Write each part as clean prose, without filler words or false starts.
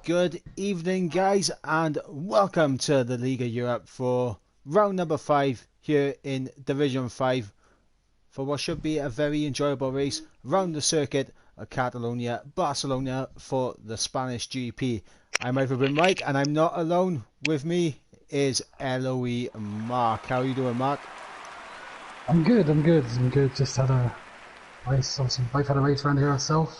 Good evening, guys, and welcome to the League of Europe for round number 5 here in Division 5 for what should be a very enjoyable race round the circuit of Catalonia, Barcelona for the Spanish GP. I'm over with Mike, and I'm not alone. With me is Eloy Mark. How are you doing, Mark? I'm good. Just had a race, obviously both had a race around here ourselves.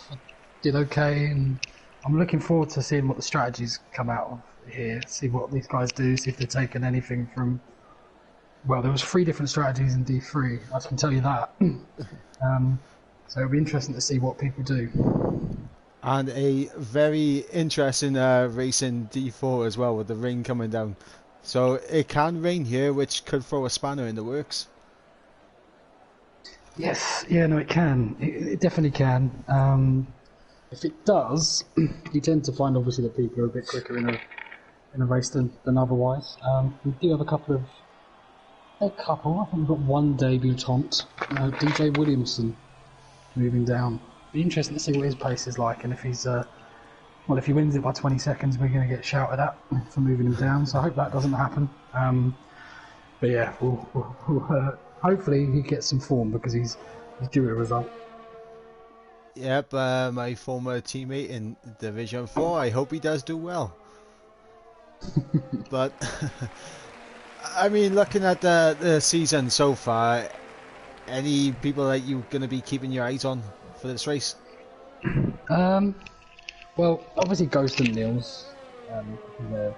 Did okay, and I'm looking forward to seeing what the strategies come out of here, see what these guys do, see if they've taken anything from... Well, there was 3 different strategies in D3, I can tell you that. So it'll be interesting to see what people do. And a very interesting race in D4 as well, with the rain coming down. So it can rain here, which could throw a spanner in the works. Yes, yeah, no, it can. It definitely can. If it does, you tend to find obviously that people are a bit quicker in a race than otherwise. We do have I think we've got one debutante, DJ Williamson, moving down. Be interesting to see what his pace is like, and if he's if he wins it by 20 seconds, we're going to get shouted at for moving him down. So I hope that doesn't happen. But yeah, hopefully he gets some form because he's due a result. Yep, my former teammate in Division 4. I hope he does do well. But, I mean, looking at the season so far, any people that you're going to be keeping your eyes on for this race? Well, obviously Ghost and Nils, they're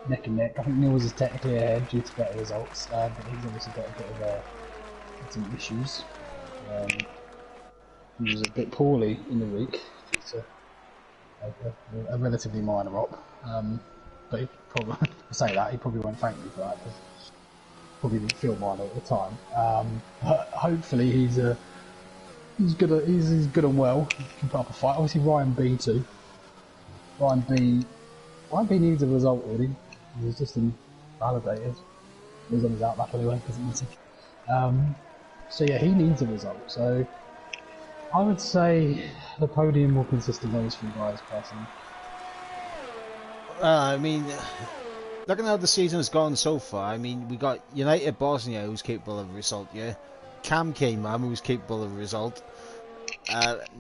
neck and neck. I think Nils is technically ahead due to better results, but he's obviously got a bit of some issues. He was a bit poorly in the week due to a relatively minor op. But he probably, I say that, he probably won't thank me for that because probably didn't feel minor at the time. But hopefully he's good and well. He can put up a fight. Obviously Ryan B too. Ryan B needs a result really. He was just invalidated. He was on his outlap anyway because it missing. So yeah, he needs a result. So I would say the podium will consist of those 3 guys personally. I mean, looking at how the season has gone so far, I mean, we got United Bosnia, who's capable of a result, yeah. Cam K-Man, who's capable of a result.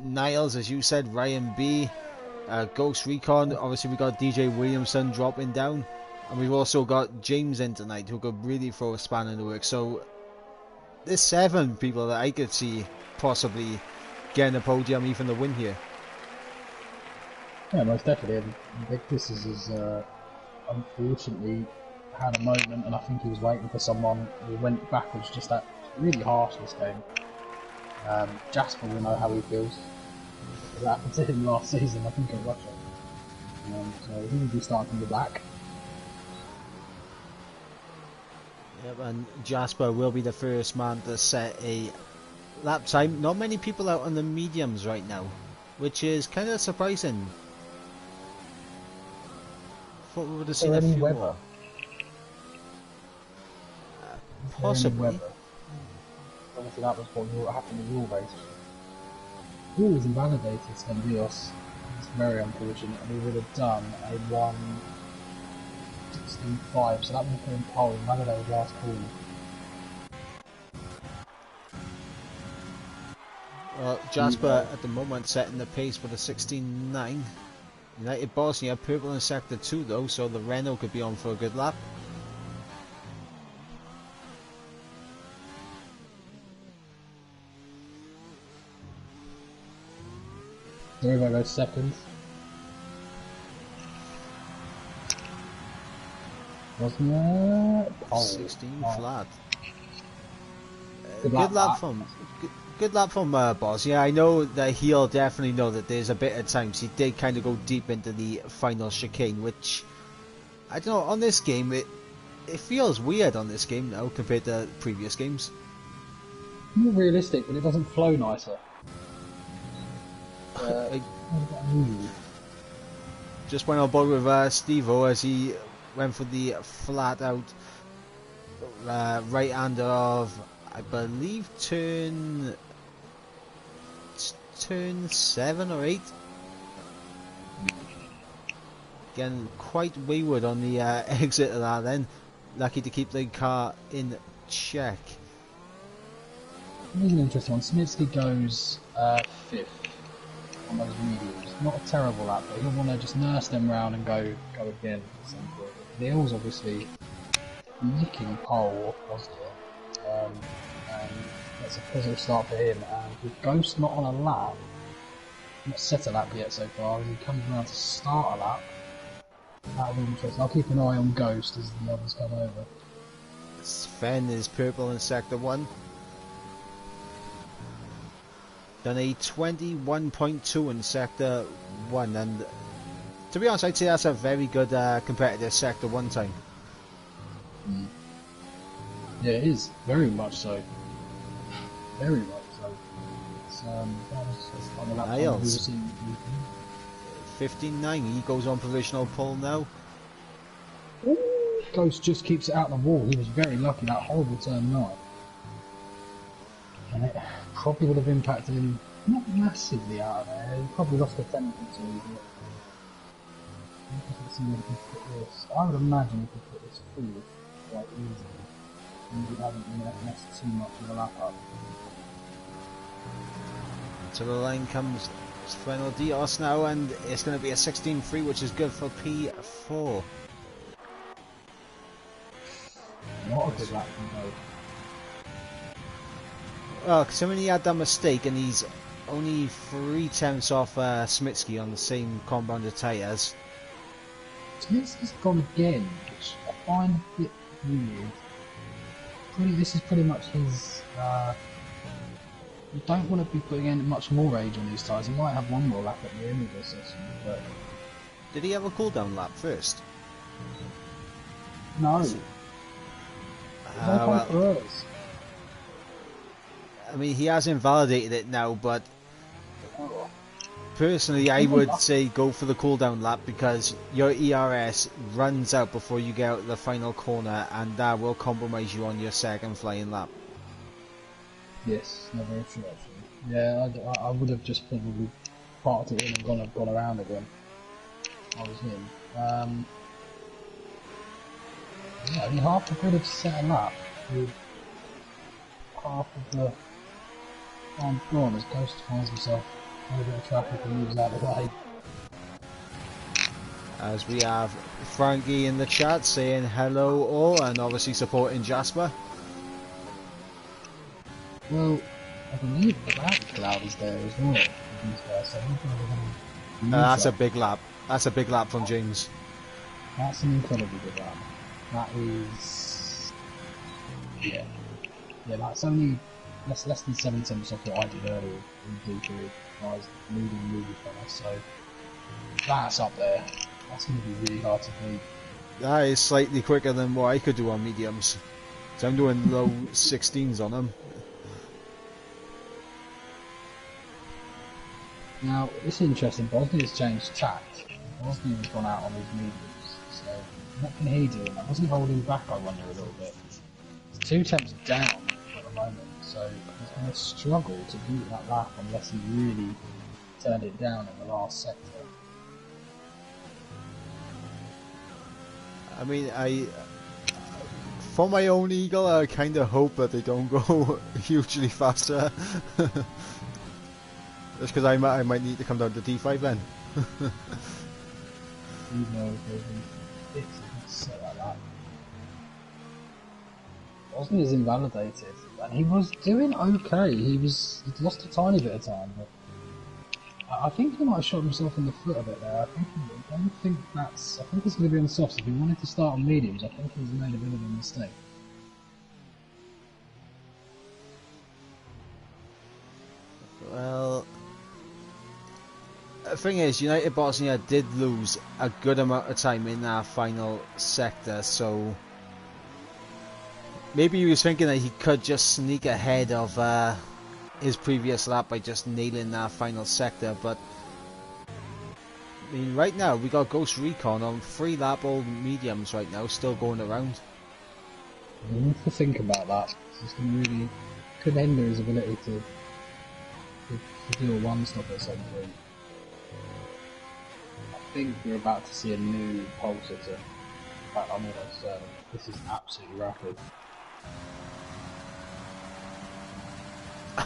Niles, as you said, Ryan B. Ghost Recon, obviously we got DJ Williamson dropping down. And we've also got James in tonight, who could really throw a spanner in the works. So, there's 7 people that I could see possibly getting a podium, even the win here. Yeah, most definitely. And Victus has unfortunately had a moment, and I think he was waiting for someone who went backwards just that really harsh this game. Jasper will know how he feels. That happened to him last season, I think, in Russia. So he will be starting from the back. Yep, and Jasper will be the first man to set a lap time. Not many people out on the mediums right now, which is kind of surprising. Thought we would have seen a few more. Possibly. Obviously that was what happened in your race. He was invalidated, Spendios. It's very unfortunate, and he would have done a 1:16.5, so that would have been pole, invalidated last corner. Well, Jasper at the moment setting the pace with a 16.9. United Bosnia purple in sector 2 though, so the Renault could be on for a good lap. Everybody goes second. Wasn't there? Pole. 16 flat. Good lap from Bosnia. I know that he'll definitely know that there's a bit of times he did kind of go deep into the final chicane, which I don't know, on this game it feels weird on this game now compared to previous games. More realistic, but it doesn't flow nicer. Just went on board with Steve-O as he went for the flat out right hander of, I believe, turn 7 or 8. Getting quite wayward on the exit of that then. Lucky to keep the car in check. Here's an interesting one. Smitsky goes 5th on those mediums. Not a terrible lap, but he'll want to just nurse them round and go again at some point. Neil's obviously nicking pole off Bosnia, and that's a positive start for him. And with Ghost not on a lap, not set a lap yet so far, as he comes around to start a lap, that'll be interesting. I'll keep an eye on Ghost as the others come over. Sven is purple in sector 1. Done a 21.2 in sector 1, and to be honest, I'd say that's a very good competitive sector 1 time. Yeah, it is. Very much so. Very much so. It's, that was on the lap time we were Niles. seeing. 15.9, he goes on provisional pole now. Ghost just keeps it out the wall. He was very lucky, that horrible turn 9. And it probably would have impacted him, not massively out of there. He probably lost a tenth or two. But I would imagine he could put this forward quite easily. And he hasn't messed too much of a lap up. To the line comes Sven Dios now, and it's going to be a 16.3, which is good for P4. Not a good lap from Ghost. Well, considering he had that mistake and he's only 3/10 off Smitsky on the same compounded tyres. Smitsky's gone again, which I find a bit weird. This is pretty much his. You don't want to be putting in much more age on these tyres. He might have one more lap at the end of the session, but Did he have a cool down lap first? no. No Well, for us. I mean, he has invalidated it now, but personally, I would say go for the cool down lap because your ERS runs out before you get out the final corner, and that will compromise you on your second flying lap. Yes, no, very true actually. Yeah, I would have just probably parked it in and gone around again. I was him. Yeah, I mean, half the grid have set a lap with half of the time gone as Ghost finds himself in a bit of traffic and moves out of the way. As we have Frankie in the chat saying hello all, and obviously supporting Jasper. Well, I believe the lap cloud is there as well. These guys, so That's a big lap. That's a big lap from James. That's an incredibly good lap. That is, yeah, that's only less than 7/10 off what I did earlier in D3. I was leading really fast, so that's up there. That's going to be really hard to beat. That is slightly quicker than what I could do on mediums. So I'm doing low 16s on them. Now, it's interesting, Bosnia's changed tack. Bosnia's gone out on his mediums, so what can he do? And that wasn't holding back, I wonder, a little bit. It's 2 temps down at the moment, so he's going to struggle to beat that lap unless he really turned it down in the last sector. I mean, for my own Eagle, I kind of hope that they don't go hugely faster. Just because I might need to come down to D5 then. Who knows, maybe it's set like that. Bosnia's invalidated, and he was doing okay. He'd lost a tiny bit of time, but I think he might have shot himself in the foot a bit there. I think it's going to be on the softs. If he wanted to start on mediums, I think he's made a bit of a mistake. Well, the thing is, United Bosnia did lose a good amount of time in that final sector, so maybe he was thinking that he could just sneak ahead of his previous lap by just nailing that final sector, but I mean, right now we got Ghost Recon on 3 lap old mediums right now, still going around. We need to think about that. It's going to really could hinder his ability to do a one stop at some point. think we're about to see a new pole sitter. In fact, I'm almost certain. This is absolutely rapid.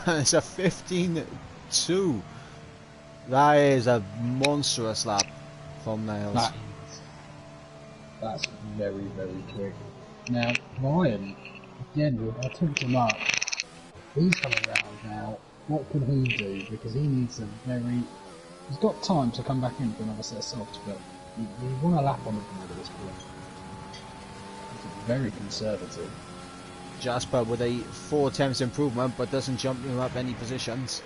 It's a 15-2. That is a monstrous lap from Niles. That's very, very quick. Now, Ryan, again, I talked him up. He's coming around now. What can he do? Because he needs a very... He's got time to come back in for another set of softs, but you want a lap on the board at this point. It's very conservative. Jasper with a 4 attempts improvement, but doesn't jump him up any positions.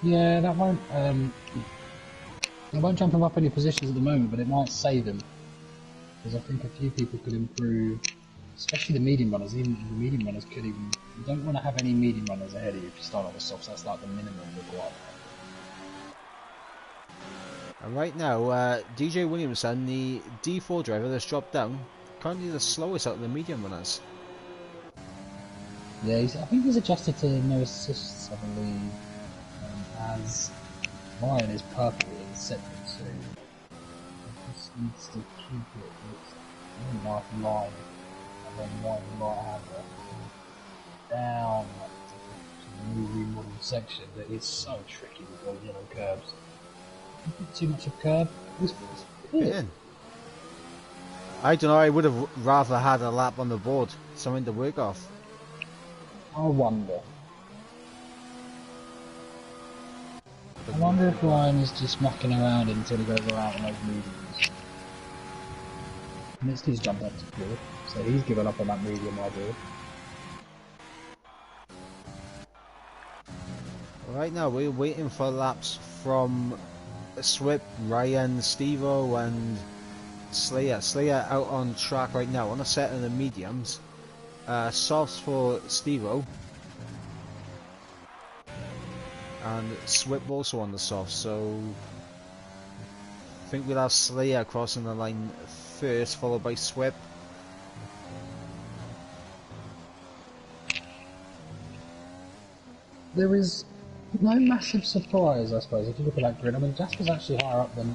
Yeah, that won't jump him up any positions at the moment, but it might save him. Because I think a few people could improve, especially the medium runners. Even the medium runners could even... You don't want to have any medium runners ahead of you if you start off with softs. That's like the minimum requirement. And right now, DJ Williamson, the D4 driver that's dropped down, currently the slowest out of the medium runners. Yeah, I think he's adjusted to no assists, I believe, as Ryan is purple in second, so he just needs to keep it. It's a really nice line, and then right hander down to the new remodeled section that is so tricky with those yellow curbs. Too much of curb. Yeah. I don't know, I would have rather had a lap on the board, something to work off. I wonder if Ryan is just mucking around until he goes around on those mediums. Mitski's jumped up to fourth, so he's given up on that medium idea. Right now, we're waiting for laps from Swip, Ryan, Stevo and Slayer. Slayer out on track right now on a set of the mediums. Softs for Stevo. And Swip also on the soft, so I think we'll have Slayer crossing the line first, followed by Swip. There is no massive surprise, I suppose, if you look at that grid. I mean, Jasper's actually higher up than...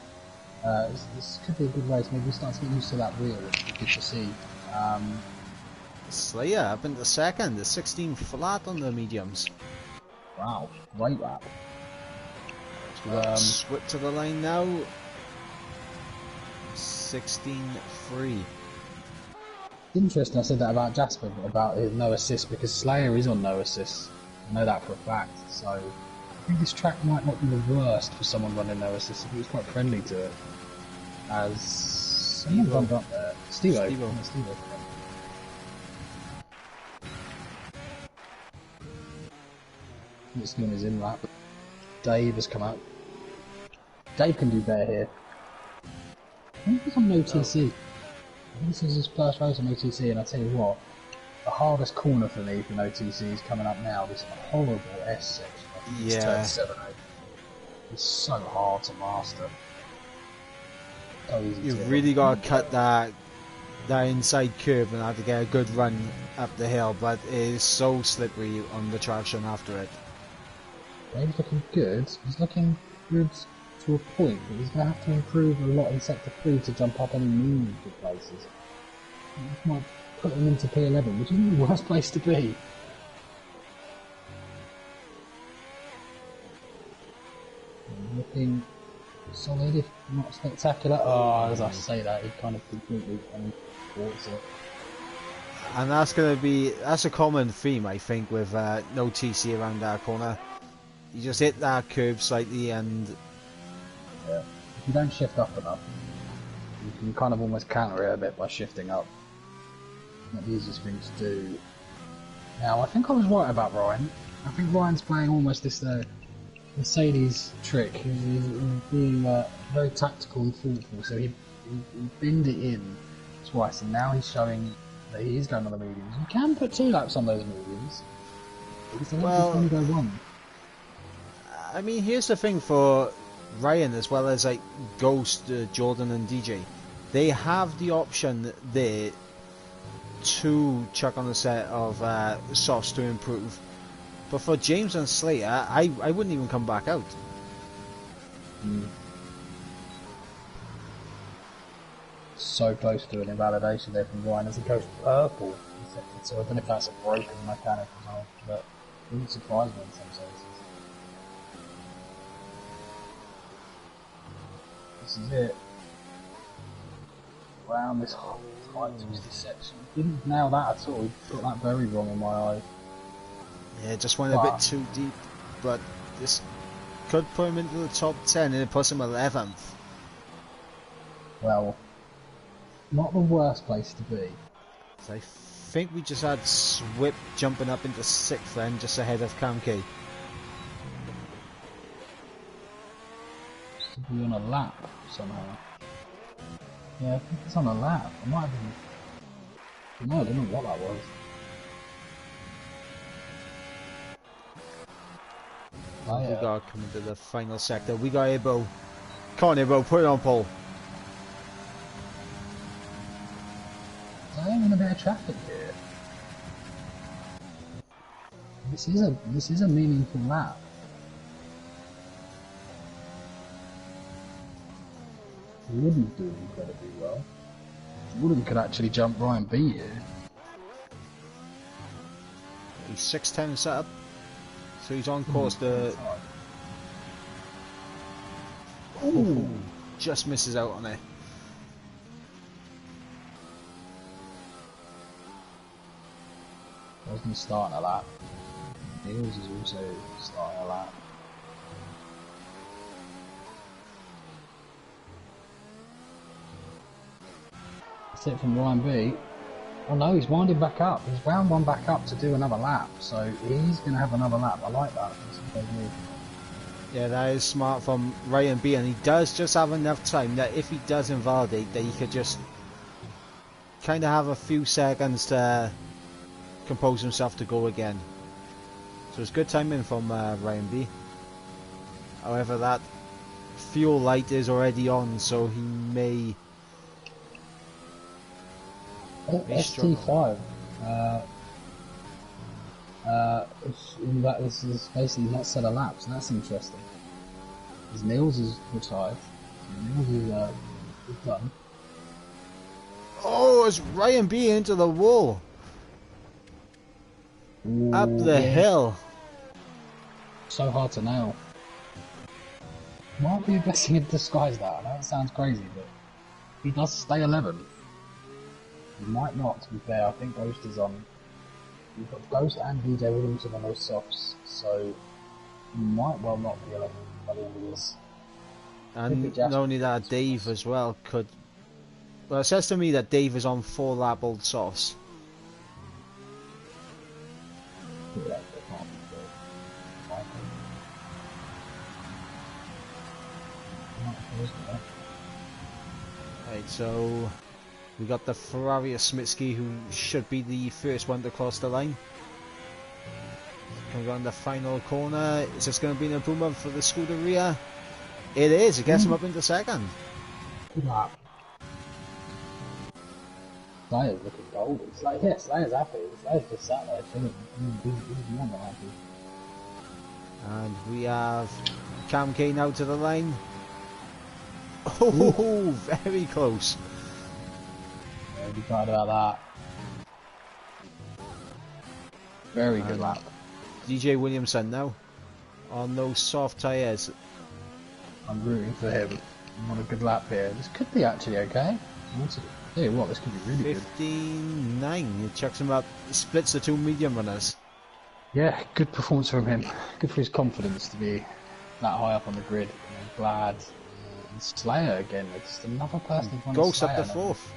this could be a good race. Maybe we start to get used to that wheel, which would be good to see. Slayer up into second, the 16 flat on the mediums. Wow, great lap. Swip to the line now. 16-3. Interesting I said that about Jasper, about his no assist, because Slayer is on no assist. I know that for a fact, so I think this track might not be the worst for someone running no assist. He was quite friendly to it. As someone jumped up there. Stevo. Stevo. It's doing his in lap. Dave has come out. Dave can do better here. I think he's on an OTC. I think this is his first race on OTC, and I tell you what, the hardest corner for me from OTC is coming up now. This horrible S section. Yeah. Turn 7-8. It's so hard to master. So easy You've to really got to cut that inside curve and have to get a good run up the hill, but it is so slippery on the traction after it. Dave's looking good. He's looking good to a point, but he's going to have to improve a lot in sector 3 to jump up any meaningful places. This might put him into P11, which isn't the worst place to be. Looking solid, if not spectacular. Oh, as I say that, he kind of completely thwarts it. And that's a common theme, I think, with no TC around that corner. You just hit that curve slightly and... Yeah. If you don't shift up enough, you can kind of almost counter it a bit by shifting up. Not the easiest thing to do. Now, I think I was right about Ryan. I think Ryan's playing almost this Mercedes trick. He's being very tactical and thoughtful, so he binned it in twice, and now he's showing that he is going on the mediums. You can put 2 laps on those mediums, because only go 1. I mean, here's the thing for Ryan as well as like Ghost, Jordan and DJ. They have the option there to chuck on a set of softs to improve. But for James and Slayer, I wouldn't even come back out. so close to an invalidation there from Ryan as it goes purple. So I don't know if that's a broken mechanic or not, but it wouldn't surprise me in some cases. This is it. Around this whole tight twisty section. Didn't nail that at all. He got that very wrong in my eyes. Yeah, just went a bit too deep, but this could put him into the top 10 and it puts him 11th. Well, not the worst place to be. So I think we just had Swip jumping up into 6th then, just ahead of Cam K. Just to be on a lap somehow. Yeah, I think it's on a lap. I might have been... No, I don't know what that was. Oh, We yeah. got coming to the final sector. We got Ebo. Come on, Ebo, put it on pole. There's even a bit of traffic here. This is a meaningful lap. Wooden doing incredibly well. Wooden could actually jump Ryan B here. He's 6'10" setup, so he's on course to... Ooh, just misses out on it. Wasn't starting a lap. Niels is also starting a lap. That's it from Ryan B. Oh no, he's winding back up. He's wound one back up to do another lap, so he's going to have another lap. I like that. Yeah, that is smart from Ryan B, and he does just have enough time that if he does invalidate, that he could just kind of have a few seconds to compose himself to go again. So it's good timing from Ryan B. However, that fuel light is already on, so he may ST5. This is basically not set a lap, so that's interesting. Because Niels is retired. Niels is done. Oh, it's Ryan B into the wall. Ooh, Up the hill. So hard to nail. Might be a blessing in disguise that. I know it sounds crazy, but he does stay 11. He might not, to be fair. I think Ghost is on. We've got Ghost and DJ Williamson on those softs, so he might well not be 11 by the end of this. And not only that, Dave as well could... Well, it says to me that Dave is on 4 lap old softs. Yeah, Right, so we got the Ferrari of Smitsky, who should be the first one to cross the line. Coming around the final corner, is this going to be an improvement for the Scuderia? It is, it gets him up into second. Good lap. Slayer's looking golden. Slayer's happy. Slayer's just sat there chilling. He's beyond happy. And we have Cam K now to the line. Oh, very close. Yeah, be proud about that. Very good lap. DJ Williamson now on those soft tyres. I'm rooting for him. What a good lap here. This could be actually okay. Hey, what? This could be really good. 59. He chucks him up, splits the two medium runners. Yeah, good performance from him. Good for his confidence to be that high up on the grid. I'm glad. And Slayer again. It's another person who's Ghost up to 4th.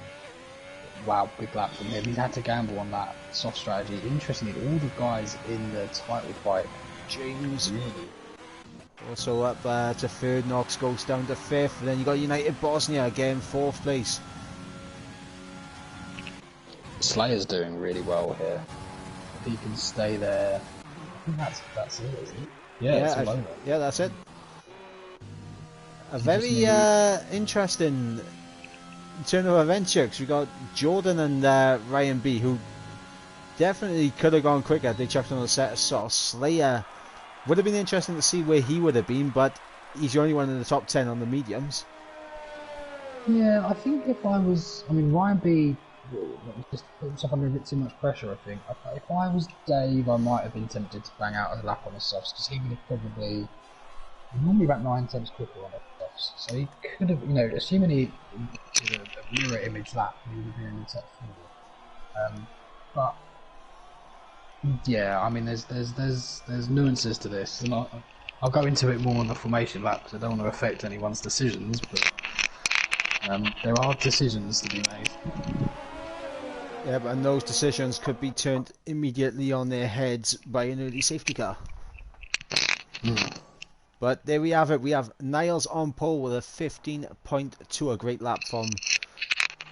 Wow, big lap from him. He had to gamble on that soft strategy. Interestingly, all the guys in the title fight. James. Really? Also up to 3rd, knocks Ghost down to 5th. Then you got United Bosnia again, 4th place. Slayer's doing really well here. If he can stay there, I think that's it, isn't it? Yeah, that's it. A very interesting turn of events here, because we got Jordan and Ryan B, who definitely could have gone quicker if they chucked on a set of softs. Slayer would have been interesting to see where he would have been, but he's the only one in the top 10 on the mediums. Yeah, I think if I was, I mean, Ryan B just put himself under a bit too much pressure. I think if I was Dave, I might have been tempted to bang out a lap on the softs because he would have probably normally about 9 tenths quicker on the softs. So he could have, assuming he did a mirror image lap, he would have been in the top 4. But yeah, I mean, there's nuances to this, and I'll go into it more on the formation lap because I don't want to affect anyone's decisions, but there are decisions to be made. Yeah, but and those decisions could be turned immediately on their heads by an early safety car. But there we have it. We have Niles on pole with a 15.2, a great lap from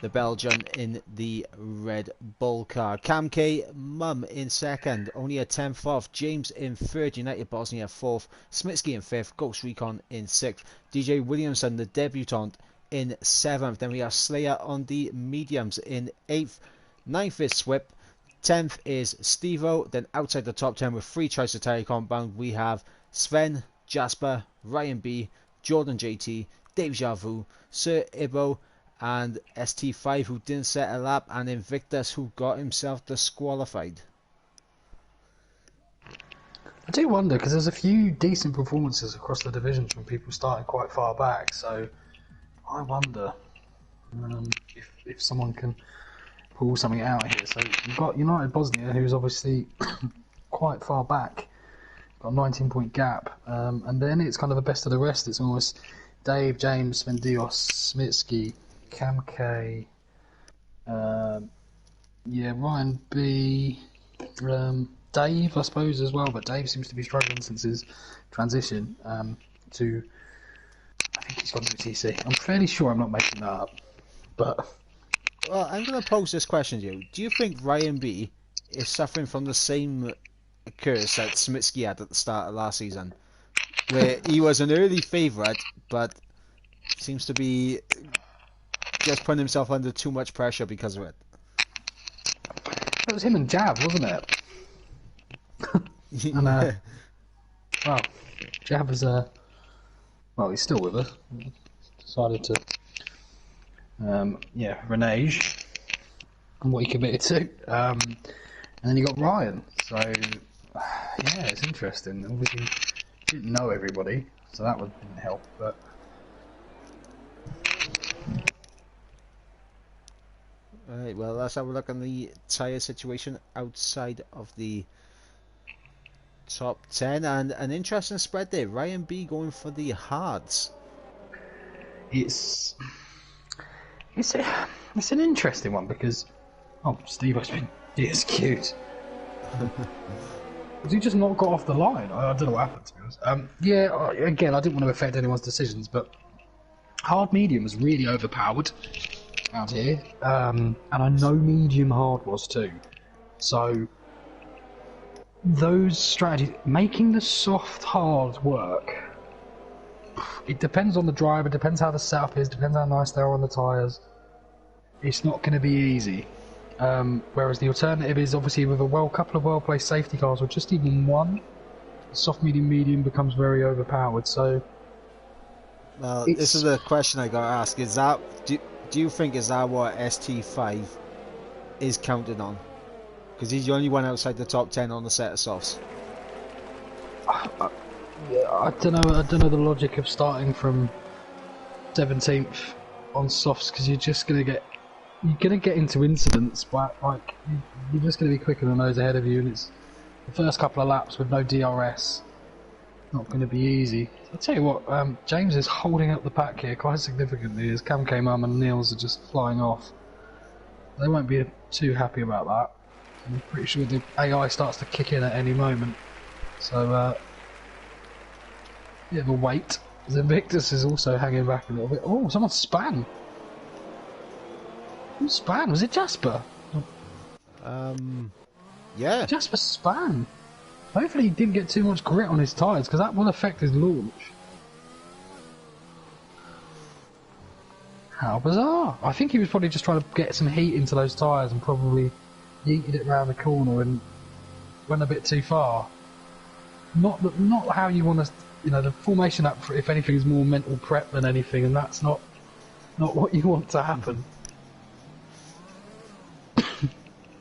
the Belgian in the Red Bull car. Cam K, Mum in second, only a 10th off. James in third, United Bosnia 4th. Smitsky in 5th, Ghost Recon in 6th. DJ Williamson, the debutant, in 7th. Then we have Slayer on the mediums in 8th. 9th is Swip. 10th is Stevo. Then outside the top 10 with 3 choice of tyre compound, we have Sven, Jasper, Ryan B, Jordan JT, Dave Javu, Sir Ibo, and ST5 who didn't set a lap, and Invictus who got himself disqualified. I do wonder because there's a few decent performances across the divisions from people starting quite far back, so I wonder if someone can pull something out here. So you've got United Bosnia, who's obviously quite far back, got a 19-point gap, and then it's kind of the best of the rest. It's almost Dave, James, Mendios, Smitsky, Cam K, Ryan B, Dave, I suppose, as well, but Dave seems to be struggling since his transition to, I think he's gone to TC. I'm fairly sure I'm not making that up, but... Well, I'm going to pose this question to you. Do you think Ryan B is suffering from the same curse that Smitsky had at the start of last season, where he was an early favourite, but seems to be just putting himself under too much pressure because of it? It was him and Jav, wasn't it? And, well, Jav is he's still with us. Decided to, renege on what he committed to. And then you got Ryan. So, yeah, it's interesting. Obviously, didn't know everybody, so that didn't help. But Alright, well, let's have a look on the tyre situation outside of the top 10, and an interesting spread there. Ryan B going for the hards. It's an interesting one because Steve has been DSQ'd. Has he just not got off the line? I don't know what happened, to be honest. Again, I didn't want to affect anyone's decisions, but hard medium was really overpowered out here, and I know medium hard was too. So those strategies, making the soft hard work, it depends on the driver, depends how the setup is, depends how nice they are on the tyres. It's not going to be easy. Whereas the alternative is obviously with a couple of well-placed safety cars, or just even one, soft, medium becomes very overpowered. So, well, this is the question I got to ask: is that do you think is that what ST5 is counted on? Because he's the only one outside the top 10 on the set of softs. I don't know the logic of starting from 17th on softs, because you're gonna get into incidents, but you're just gonna be quicker than those ahead of you, and it's the first couple of laps with no DRS. Not going to be easy. I'll tell you what, James is holding up the pack here quite significantly as Cam K, Mum and Niels are just flying off. They won't be too happy about that. I'm pretty sure the AI starts to kick in at any moment. So, bit of a wait. Invictus is also hanging back a little bit. Oh, someone span! Who span? Was it Jasper? Yeah. Jasper span! Hopefully he didn't get too much grit on his tyres, because that will affect his launch. How bizarre! I think he was probably just trying to get some heat into those tyres and probably yeeted it round the corner and went a bit too far. Not how you want to... the formation up, if anything, is more mental prep than anything, and that's not not what you want to happen.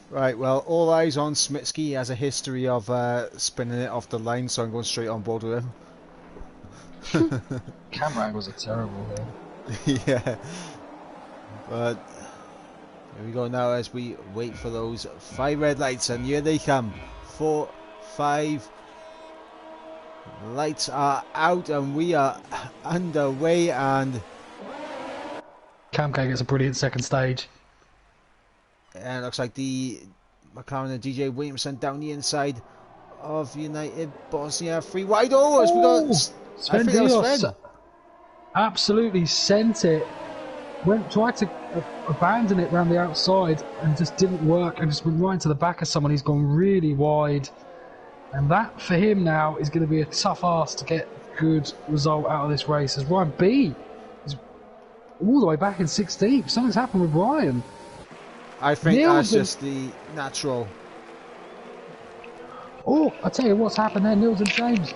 Right, well, all eyes on Smitsky. He has a history of spinning it off the line, so I'm going straight on board with him. Camera angles are terrible here. Yeah. But here we go now as we wait for those 5 red lights, and here they come. 4, 5 lights are out, and we are underway. And Camco gets a brilliant second stage. it looks like the McLaren and DJ Williamson down the inside of United Bosnia. 3 wide. Oh, as we got Sven I think that was Dios absolutely sent it. Tried to abandon it round the outside and just didn't work, and just went right into the back of someone. He's gone really wide, and that for him now is going to be a tough ask to get a good result out of this race. As Ryan B is all the way back in 16th. Something's happened with Ryan. I think that's just the natural. Oh, I tell you what's happened there, Nils and James.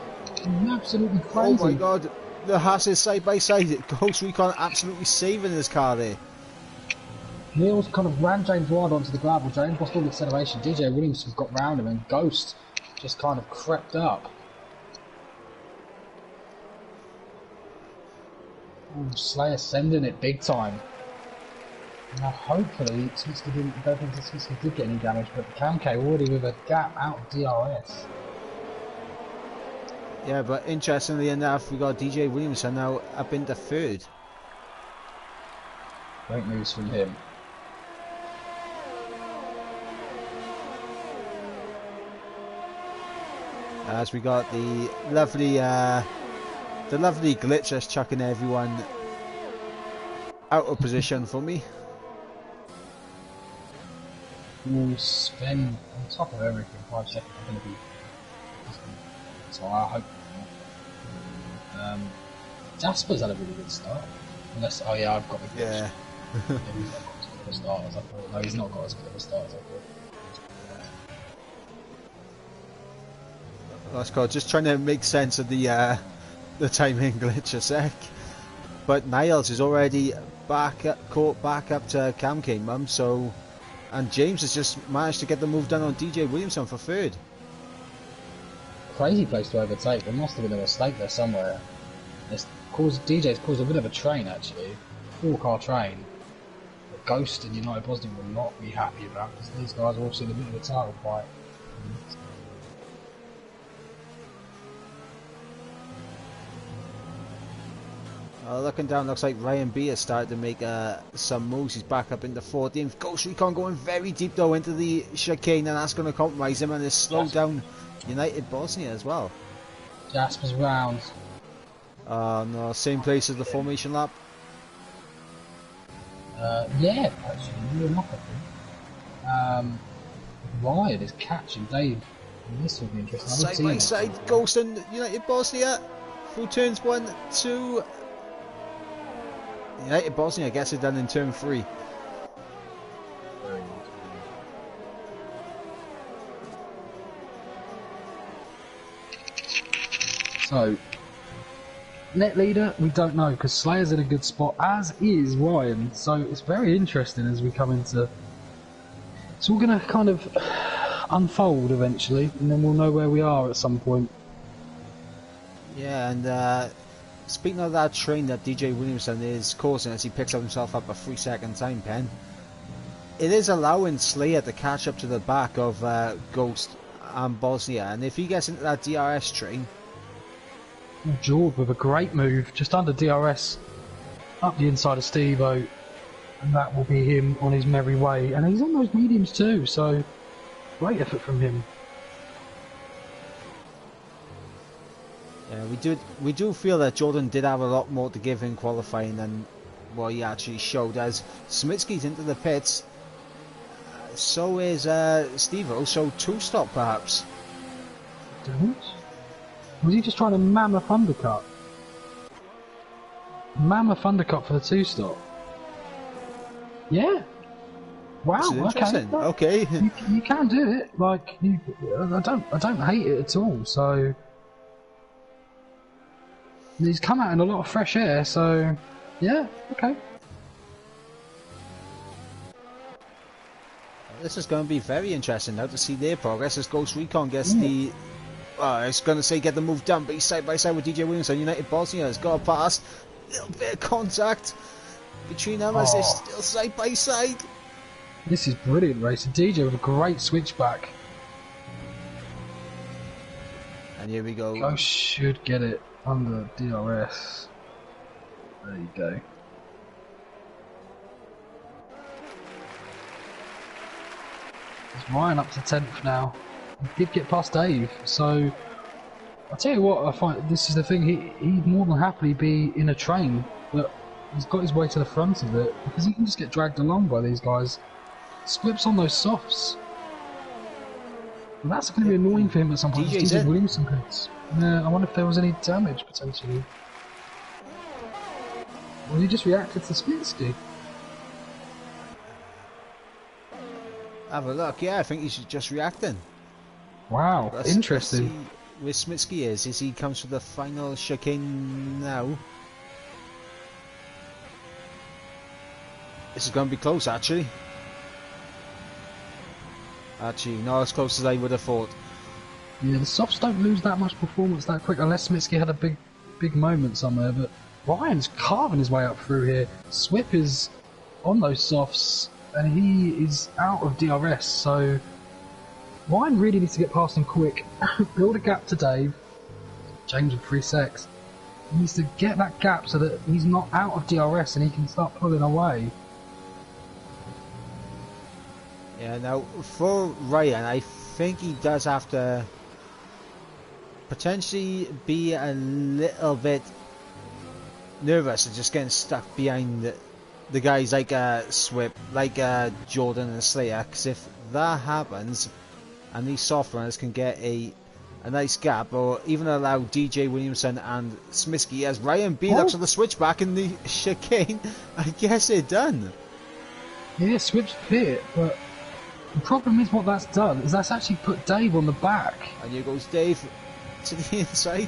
Absolutely crazy. Oh my god, the Hasses side by side. Ghost Recon absolutely saving his car there. Nils kind of ran James wide onto the gravel. James lost all the acceleration. DJ Williamson got round him, and Ghost just kind of crept up. Ooh, Slayer sending it big time. Now hopefully Smitsky didn't. I don't think Smitsky did get any damage, but Camke already with a gap out of DRS. Yeah, but interestingly enough, we got DJ Williamson now up into 3rd. Great news from him. As we got the lovely glitch that's chucking everyone out of position for me. Ooh, Sven on top of everything. 5 seconds are going to be. So I hope. Jasper's had a really good start. Unless, oh yeah, I've got the glitch. Yeah. Yeah, he's not got as good of a start as I thought. No, he's not got as good of a start as I thought. That's cool. Just trying to make sense of the timing glitch a sec. But Niles is already caught back up to Cam King, Mum. So, and James has just managed to get the move done on DJ Williamson for 3rd. Crazy place to overtake. There must have been a mistake there somewhere. DJ's caused a bit of a train actually. 4-car train. That Ghost and United Bosnia will not be happy about, because these guys are also in a bit of a title fight. Looking down, looks like Ryan B has started to make some moves. He's back up into 14th. Ghost Recon going very deep though into the chicane, and that's going to compromise him and has slowed down United Bosnia as well. Jasper's round. No, same place as the formation lap. Yeah, actually, you're not Ryan is catching Dave. This will be interesting. Side by side, Ghost and United Bosnia through turns 1, 2. United Bosnia gets it done in turn 3. So, net leader, we don't know, because Slayer's in a good spot, as is Ryan. So it's very interesting as we come into. It's all going to kind of unfold eventually, and then we'll know where we are at some point. Yeah, and speaking of that train that DJ Williamson is causing as he picks up himself up a 3-second time pen, it is allowing Slayer to catch up to the back of Ghost and Bosnia, and if he gets into that DRS train. George with a great move, just under DRS, up the inside of Steve-O, and that will be him on his merry way. And he's on those mediums too, so great effort from him. Yeah, we do feel that Jordan did have a lot more to give in qualifying than what he actually showed. As Smitsky's into the pits, so is Steve-O, so 2-stop perhaps. Don't. Was he just trying to mammoth undercut? Mammoth undercut for the 2-stop. Yeah. Wow. Okay. Okay. You can do it. Like I don't hate it at all. So he's come out in a lot of fresh air. So yeah. Okay. this is going to be very interesting now to see their progress as Ghost Recon gets the... I was going to say get the move done, but he's side by side with DJ Williamson. United Bosnia has got a pass. Little bit of contact between them as they're still side by side. This is brilliant racing. DJ with a great switchback. And here we go. Ghost should get it under DRS. There you go. It's Ryan up to 10th now. He did get past Dave, so I'll tell you what, I find this is the thing, he'd more than happily be in a train, but he's got his way to the front of it, because he can just get dragged along by these guys. Slips on those softs. And that's going to be annoying for him at some point. DJ Williamson hits. Yeah, I wonder if there was any damage, potentially. Well, he just reacted to Smitsky. Have a look, yeah, I think he's just reacting. Wow, interesting. Where Smitsky is he comes for the final chicane now. This is going to be close, actually. Actually, not as close as I would have thought. Yeah, the softs don't lose that much performance that quick, unless Smitsky had a big moment somewhere, but Ryan's carving his way up through here. Swip is on those softs, and he is out of DRS, so Ryan really needs to get past him quick, build a gap to Dave, James with 3 secs. He needs to get that gap so that he's not out of DRS and he can start pulling away. Yeah, now for Ryan, I think he does have to potentially be a little bit nervous of just getting stuck behind the guys like Swip, like Jordan and Slayer, because if that happens and these soft runners can get a nice gap, or even allow DJ Williamson and Smitsky as Ryan B looks at the switchback in the chicane, I guess they're done. Yeah, Swip's fit, but the problem is what that's done is that's actually put Dave on the back. And here goes Dave to the inside.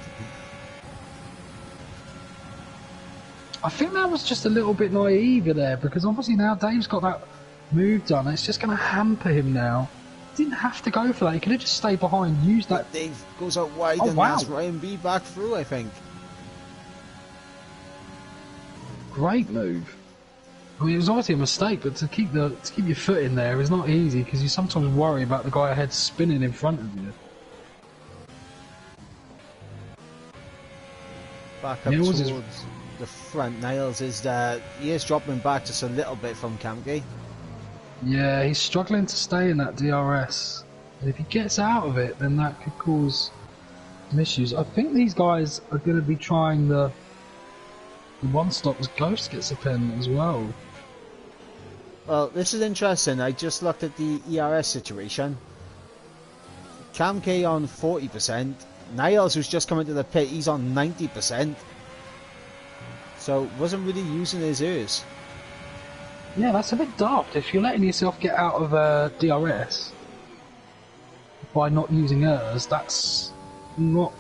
I think that was just a little bit naive there, because obviously now Dave's got that move done. It's just going to hamper him now. He didn't have to go for that. He could have just stayed behind, used that. Dave goes out wide and has Ryan B back through, I think. Great move. I mean, it was obviously a mistake, but to keep your foot in there is not easy, because you sometimes worry about the guy ahead spinning in front of you. Back up towards the front. Niles is he is dropping back just a little bit from Kamke. Yeah, he's struggling to stay in that DRS. And if he gets out of it, then that could cause some issues. I think these guys are going to be trying the one stop as Ghost gets a pen as well. Well, this is interesting. I just looked at the ERS situation. Kamke on 40%. Niles, who's just come into the pit, he's on 90%. So, wasn't really using his ears. Yeah, that's a bit daft. If you're letting yourself get out of DRS by not using ERS, that's not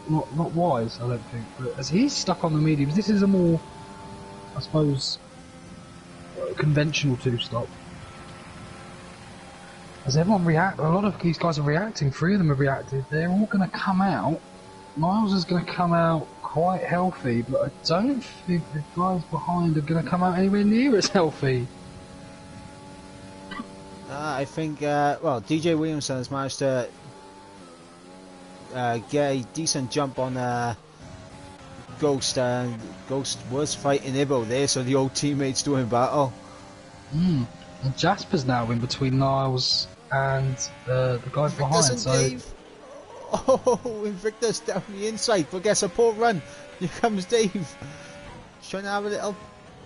wise, I don't think. But as he's stuck on the mediums, this is a more, I suppose, conventional two-stop. As everyone a lot of these guys are reacting. 3 of them have reacted. They're all going to come out. Miles is going to come out quite healthy, but I don't think the guys behind are going to come out anywhere near as healthy. I think, well, DJ Williamson has managed to get a decent jump on Ghost, and Ghost was fighting Ibo there, so the old teammates doing battle. And Jasper's now in between Niles and the guys behind. So Dave. Oh, Invictus down the inside, but gets a poor run. Here comes Dave. He's trying to have a little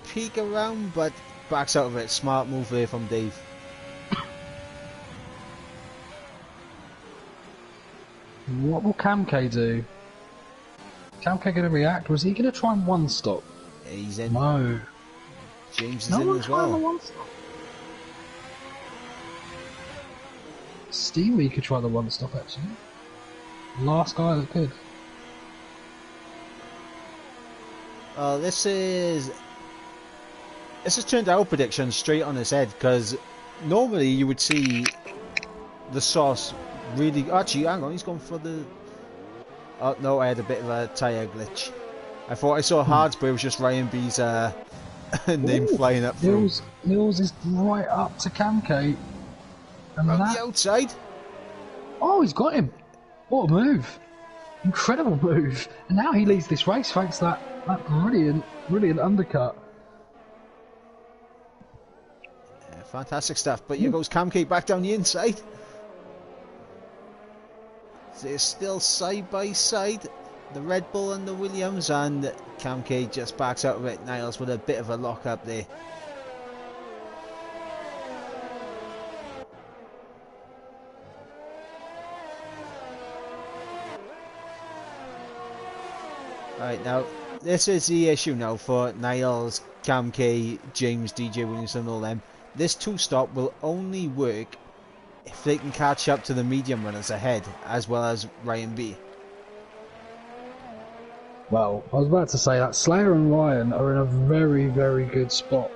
peek around, but backs out of it. Smart move there from Dave. What will Kamke do? Kamke going to react? Was he going to try and one stop? He's in. No. James is in as well. One stop. Steamy could try the one stop actually. Last guy that could. This is turned our prediction straight on its head, because normally you would see the sauce really... Actually, hang on, he's gone for the... Oh, no, I had a bit of a tyre glitch. I thought I saw Hards, but it was just Ryan B's name flying up through. Mills is right up to Camke. And On that... the outside. Oh, he's got him. What a move. Incredible move. And now he leads this race thanks to that brilliant undercut. Yeah, fantastic stuff. But here goes Camke back down the inside. They're still side by side. The Red Bull and the Williams, and Camke just backs out of it. Niles with a bit of a lock up there. Right, now this is the issue now for Niles, Camke, James, DJ Williams and all them. This two-stop will only work if they can catch up to the medium runners ahead, as well as Ryan B. Well, I was about to say that Slayer and Ryan are in a very, very good spot.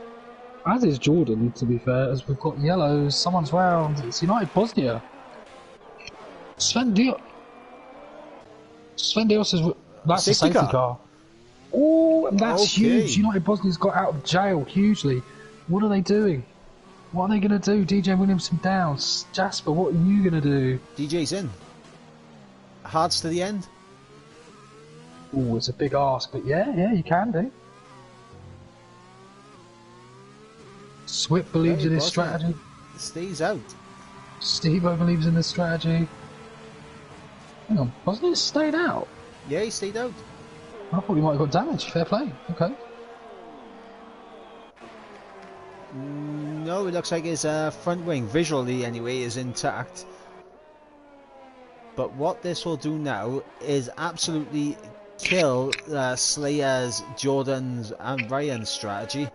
As is Jordan, to be fair, as we've got yellows, someone's round, it's United Bosnia. Sven Dios is... That's a safety car. Oh, and that's huge. United Bosnia's got out of jail hugely. What are they doing? What are they going to do? DJ Williamson down. Jasper, what are you going to do? DJ's in. Hards to the end. Oh, it's a big ask, but yeah, you can do. Swip believes in his strategy. Stays out. Steve-O believes in his strategy. Hang on, Bosnia stayed out? Yeah, he stayed out. I thought he might have got damaged. Fair play. Okay. No, it looks like his front wing, visually anyway, is intact. But what this will do now is absolutely kill Slayer's, Jordan's and Ryan's strategy,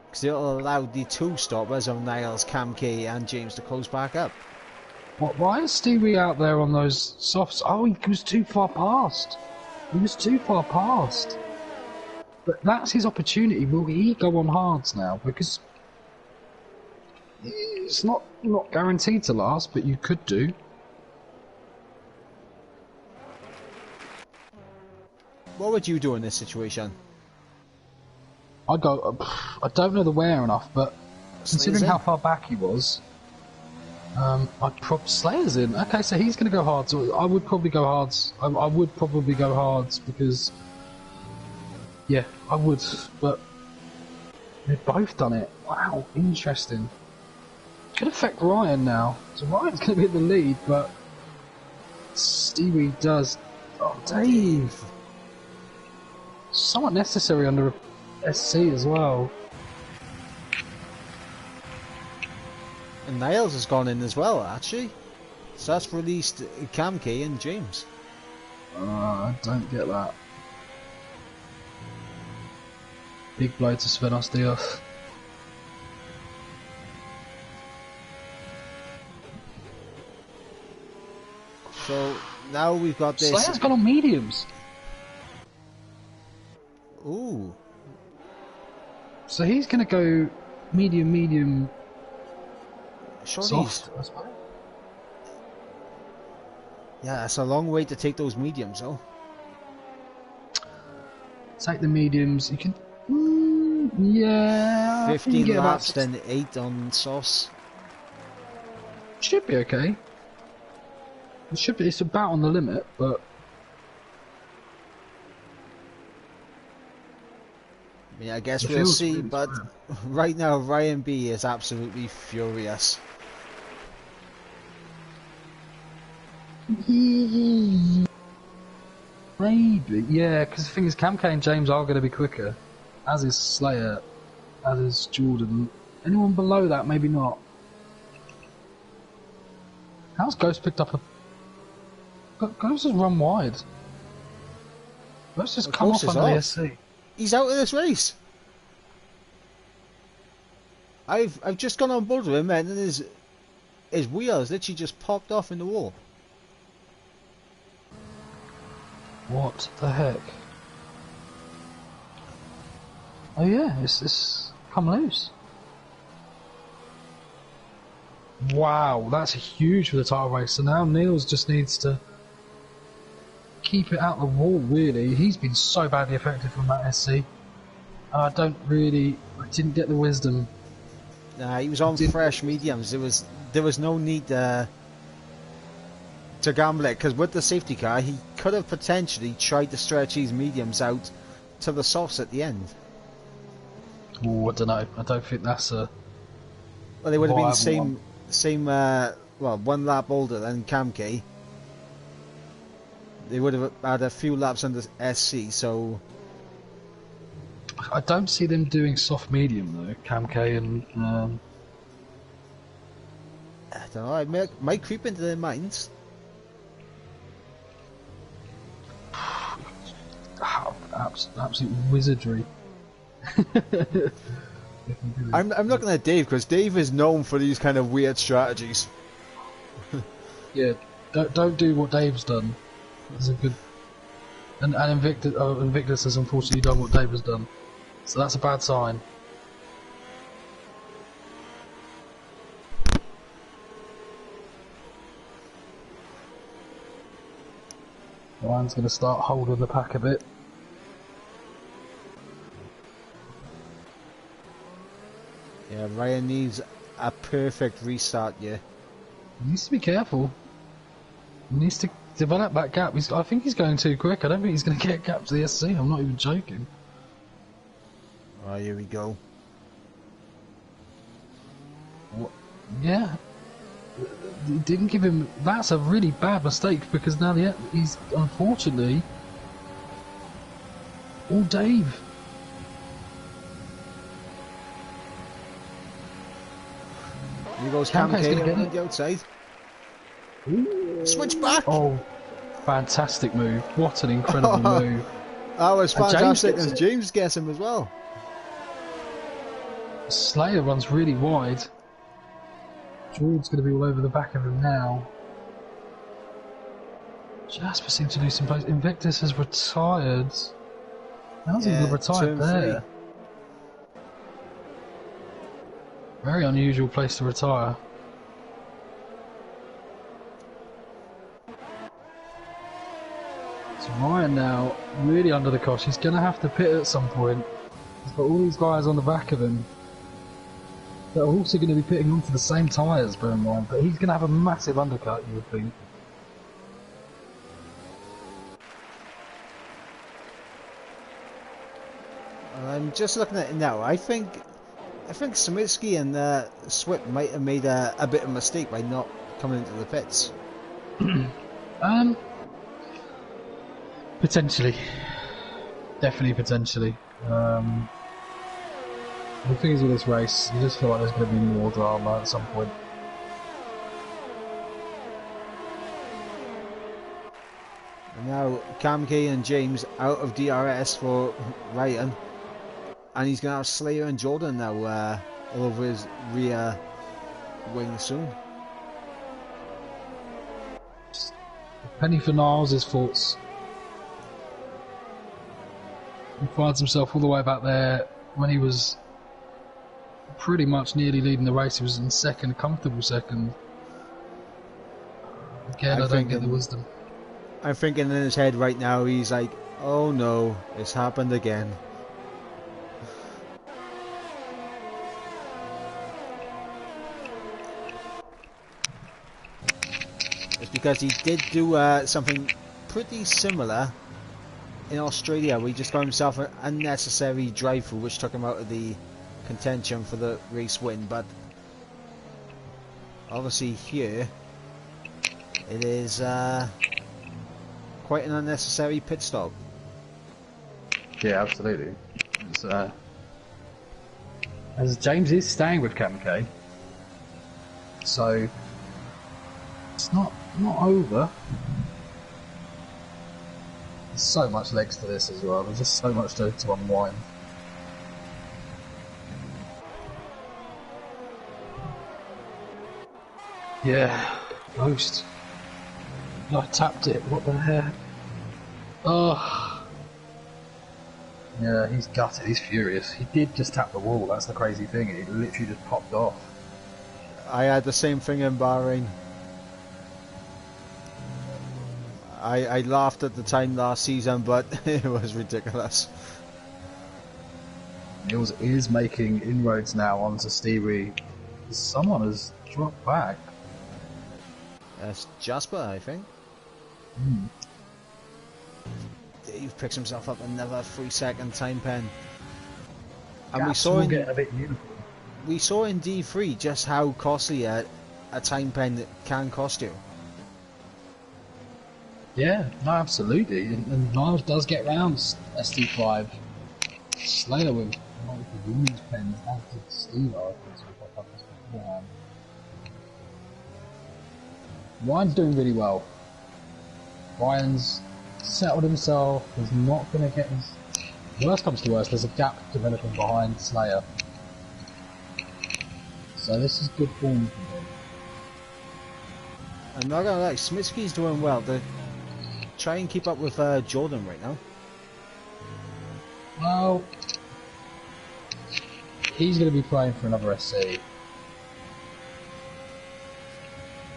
because it'll allow the two stoppers of Niles, Camke and James to close back up. What? Why is Stewie out there on those softs? Oh, he was too far past. He was too far past. But that's his opportunity. Will he go on hards now? Because it's not guaranteed to last, but you could do. What would you do in this situation? I'd go... I don't know the wear enough, but considering how far back he was, I'd probably... Slayer's in. Okay, so he's going to go hards. I would probably go hards. I would probably go hards because... Yeah, I would, but... They've both done it. Wow, interesting. Could affect Ryan now. So Ryan's going to be in the lead, but... Stewie does... Oh, Dave! Somewhat necessary under SC as well. And Niles has gone in as well, actually. So that's released Camke and James. I don't get that. Big blow to Svenos Dios. So now we've got this. Slayer's gone on mediums. Ooh. So he's going to go medium, soft. Yeah, that's a long way to take those mediums, though. Take the mediums. You can. Yeah. 15 laps, then 8 on sauce. Should be okay. It should be. It's about on the limit, but. Yeah, I guess we'll see, but right now Ryan B is absolutely furious. Maybe, yeah, because the thing is, Camke and James are going to be quicker, as is Slayer, as is Jordan. Anyone below that, maybe not. How's Ghost picked up a... Ghost has run wide. Ghost has come off under the SC. He's out of this race. I've just gone on board with him, and his wheels literally just popped off in the wall. What the heck? Oh yeah, it's come loose. Wow, that's huge for the title race. So now Niels just needs to keep it out the wall, really. He's been so badly affected from that SC. I didn't get the wisdom. Nah, he was on fresh mediums. There was no need to gamble it, because with the safety car, he could have potentially tried to stretch his mediums out to the softs at the end. Oh, I don't know. I don't think that's a. Well, they would have been the same. Well, 1 lap older than Cam K. They would have had a few laps under SC, so. I don't see them doing soft medium though. Cam K and. I don't know. It might creep into their minds. Absolute wizardry. I'm looking at Dave, because Dave is known for these kind of weird strategies. Yeah, don't do what Dave's done. It's a good. And Invictus has unfortunately done what Dave has done, so that's a bad sign. Ryan's going to start holding the pack a bit. Yeah, Ryan needs a perfect restart, yeah. He needs to be careful. He needs to develop that gap. I think he's going too quick. I don't think he's going to get a gap to the SC. I'm not even joking. Oh, here we go. What? Yeah. He didn't give him. That's a really bad mistake, because now he's unfortunately all Dave. Here goes Cam K on the outside. Ooh. Switch back! Oh, fantastic move. What an incredible move. That was fantastic, James and James gets him as well. Slayer runs really wide. George's going to be all over the back of him now. Jasper seems to lose some place. Invictus has retired. How's he retired there? 3. Very unusual place to retire. So Ryan now really under the cosh. He's going to have to pit at some point. He's got all these guys on the back of him that are also going to be pitting onto the same tyres, bear in mind, but he's going to have a massive undercut, you would think. I'm just looking at it now. I think Samitsky and Swip might have made a bit of a mistake by not coming into the pits. Potentially. Definitely potentially. The thing is with this race, you just feel like there's going to be more drama at some point. And now Cam K and James out of DRS for Ryan, and he's going to have Slayer and Jordan now all over his rear wing soon. Penny for Niles' faults. He finds himself all the way back there when he was pretty much nearly leading the race. He was in second, comfortable second. Again, I don't get the wisdom. I'm thinking in his head right now, he's like, oh no, it's happened again. It's because he did do something pretty similar in Australia, where he just got himself an unnecessary drive-through, which took him out of the contention for the race win. But obviously here it is quite an unnecessary pit stop. Yeah, absolutely. It's, as James is staying with Cam K, so it's not over. There's so much legs to this as well. There's just so much to unwind. Yeah, Ghost. I tapped it. What the heck? Oh. Yeah, he's gutted. He's furious. He did just tap the wall. That's the crazy thing. It literally just popped off. I had the same thing in Bahrain. I laughed at the time last season, but it was ridiculous. Niels is making inroads now onto Stevie. Someone has dropped back. That's Jasper, I think. Dave picks himself up another 3-second time pen. And Gaps will get a bit uniform. we saw in D3 just how costly a time pen can cost you. Yeah, no, absolutely. And Niles does get round SD5. Slayer with multiple women's pens, as did Steve, I think. Ryan's doing really well. Ryan's settled himself, he's not going to get his... Worst comes to worst, there's a gap developing behind Slayer. So this is good form for him. I'm not gonna lie, Smitsky's doing well. They try and keep up with Jordan right now. Well, he's going to be playing for another SC.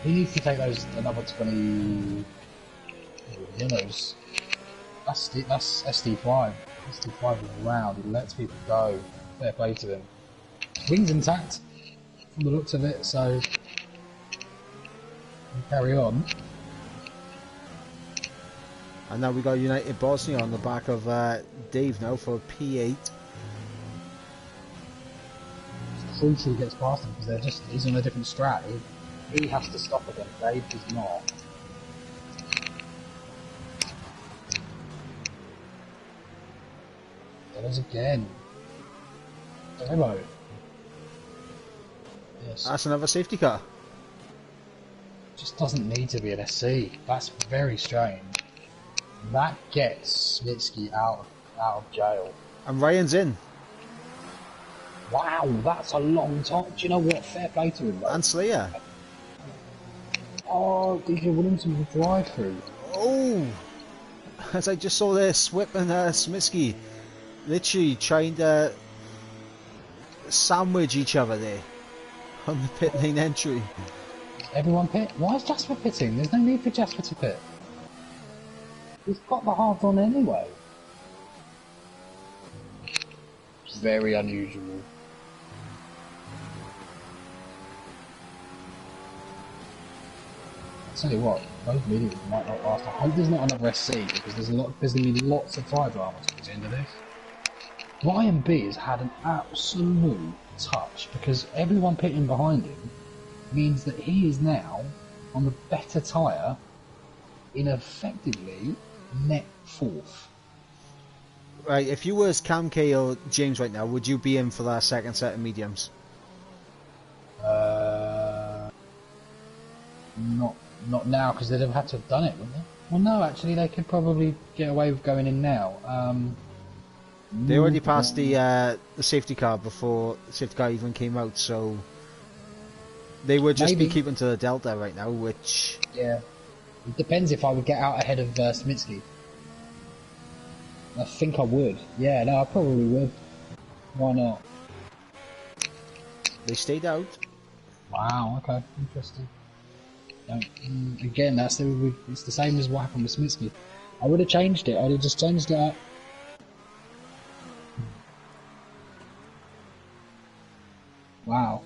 He needs to take those another 20 yellows. That's SD5. SD5 is around. He lets people go. Fair play to him. Wings intact from the looks of it, so we'll carry on. And now we got United Bosnia on the back of Dave now for P8. It's crucial he gets past him because he's on a different strat. He has to stop again. Dave does not. There is again. Hello. Yes. That's another safety car. Just doesn't need to be an SC. That's very strange. That gets Smitsky out of jail. And Ryan's in. Wow, that's a long time. Do you know what? Fair play to him, though. And Slayer. Oh, DJ Williamson with a drive-through. Oh! As I just saw there, Swip and Smitsky literally trying to sandwich each other there on the pit lane entry. Everyone pit? Why is Jasper pitting? There's no need for Jasper to pit. He's got the hard on anyway. Very unusual. I'll tell you what, those mediums might not last. I hope there's not another SC because there's going to be lots of tyre drama towards the end of this. Ryan B has had an absolute touch because everyone pitting behind him means that he is now on the better tyre in effectively net fourth. Right, if you was Cam K or James right now, would you be in for that second set of mediums? Not now because they'd have had to have done it, wouldn't they? Well, no, actually, they could probably get away with going in now. They already passed the safety car before the safety car even came out, so they would just be keeping to the Delta right now, which... Yeah. It depends if I would get out ahead of Smitsky. I think I would. Yeah, no, I probably would. Why not? They stayed out. Wow, okay, interesting. Again, it's the same as what happened with Smitsky. I would have changed it. I'd have just changed it up. Wow.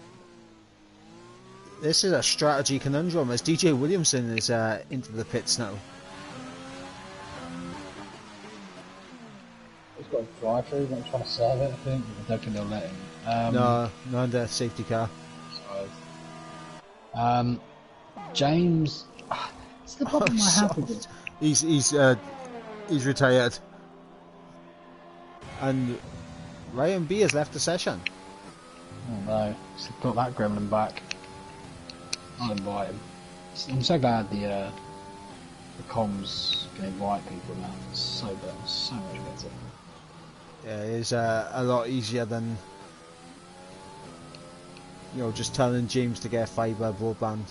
This is a strategy conundrum as DJ Williamson is into the pits now. He's got a drive-through, he's not trying to serve it, I think. I don't think they'll let him. No, not in the safety car. James... It's the problem I have with it. He's retired. And Ryan B has left the session. Oh no, he's got that gremlin back. I'll invite him. I'm so glad the comms can invite people now. It's so better, so much better. Yeah, it is a lot easier than just telling James to get fibre broadband.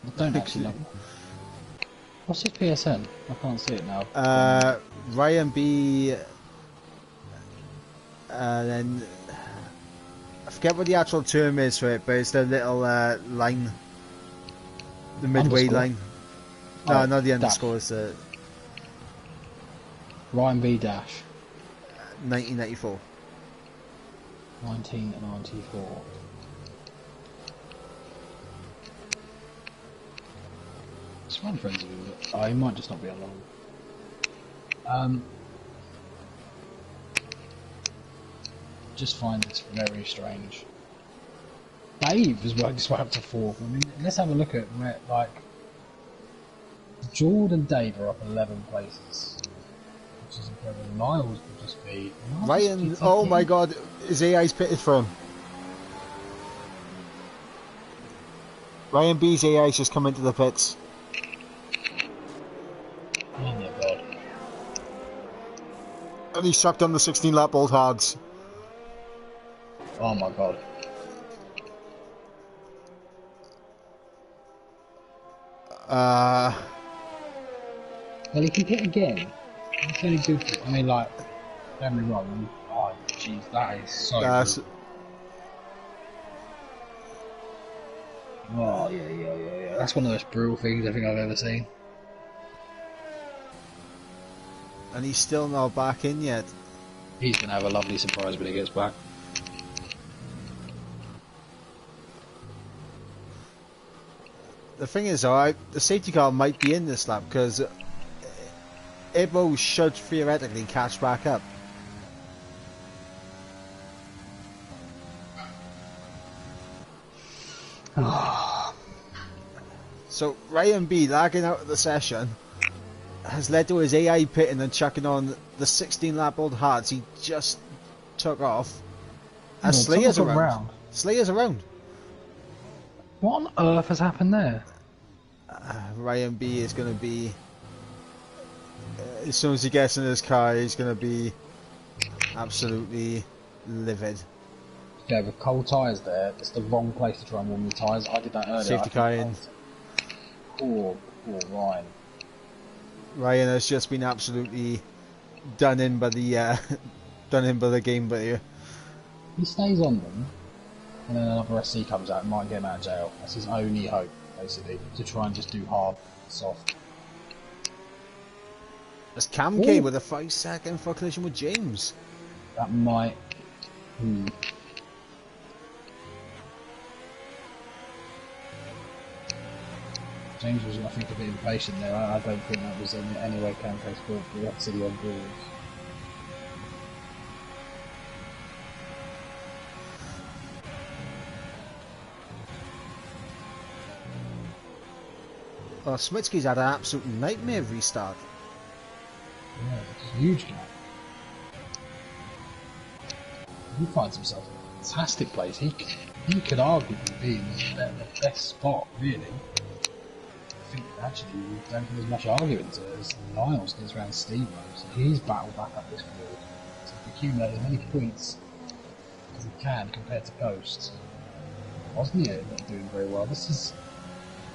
I don't actually know. What's his PSN? I can't see it now. Ryan B. Then I forget what the actual term is for it, but it's the little line, the midway Underscore? line. No, Oh, not the dash. underscore. It's the Ryan V dash 1994. 1994. It's fun friends with him, but oh, he might just not be alone. Just find this very strange. Dave has worked his way up to 4th. I mean, let's have a look at where, like, Jordan and Dave are up 11 places, which is incredible. Niles would just be Ryan, oh my god, his AI's pitted for him. Ryan B's AI's just come into the pits. Oh my god. And he sucked on the 16 lap old hards. Oh my god. Well, he can hit again. That's only good for, I mean, like, don't get me wrong. Oh, jeez, that is so good. Oh, yeah. That's one of the most brutal things I think I've ever seen. And he's still not back in yet. He's going to have a lovely surprise when he gets back. The thing is, though, the safety car might be in this lap because Ibo should theoretically catch back up. So Ryan B lagging out of the session has led to his AI pitting and chucking on the 16 lap old hards he just took off. As Slayer's around. Slayer's around. What on earth has happened there? Ryan B is going to be, as soon as he gets in his car, he's going to be absolutely livid. Yeah, with cold tyres there, it's the wrong place to try and warm your tyres. I did that earlier. Safety car in. Poor Ryan. Ryan has just been absolutely done in by the game, but yeah. He stays on them, and then another SC comes out and might get him out of jail. That's his only hope, basically, to try and just do hard, soft. There's Cam K with a 5-second for collision with James. That might... James was, I think, a bit impatient there. I don't think that was in any way Cam K's fault, but we have to see the on rules. Well, Smitsky's had an absolute nightmare restart. Yeah, it's a huge gap. He finds himself in a fantastic place. He could arguably be in the best spot, really. I think actually we don't think there's much argument to it as Niles gets around Steve, so he's battled back up this field to accumulate as many points as he can compared to Ghost. Wozniak not doing very well. This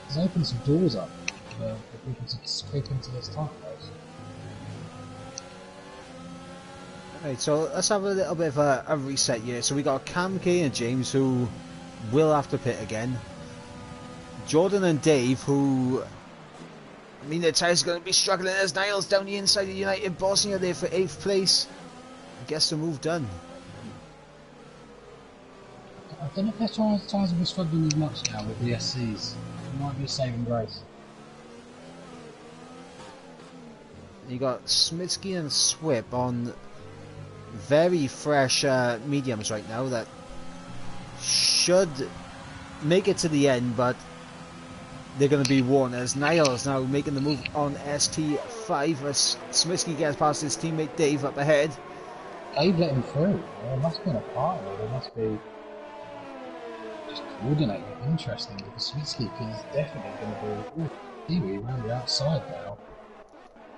has opened some doors up for people to scrape into this title race. Right, so let's have a little bit of a reset here. So we got Cam K and James who will have to pit again. Jordan and Dave who, I mean, their tyres are going to be struggling as Niles down the inside of United Bosnia there for 8th place. I guess the move done. I don't know if their tyres will be struggling as much now with the SCs. It might be a saving grace. You got Smitsky and Swip on very fresh mediums right now that should make it to the end, but they're going to be worn as Niles now making the move on ST5 as Smitsky gets past his teammate Dave up ahead. Dave let him through. There must be a partner. There must be just coordinating. Interesting because Smitsky is definitely going to be. Stevie around the outside now.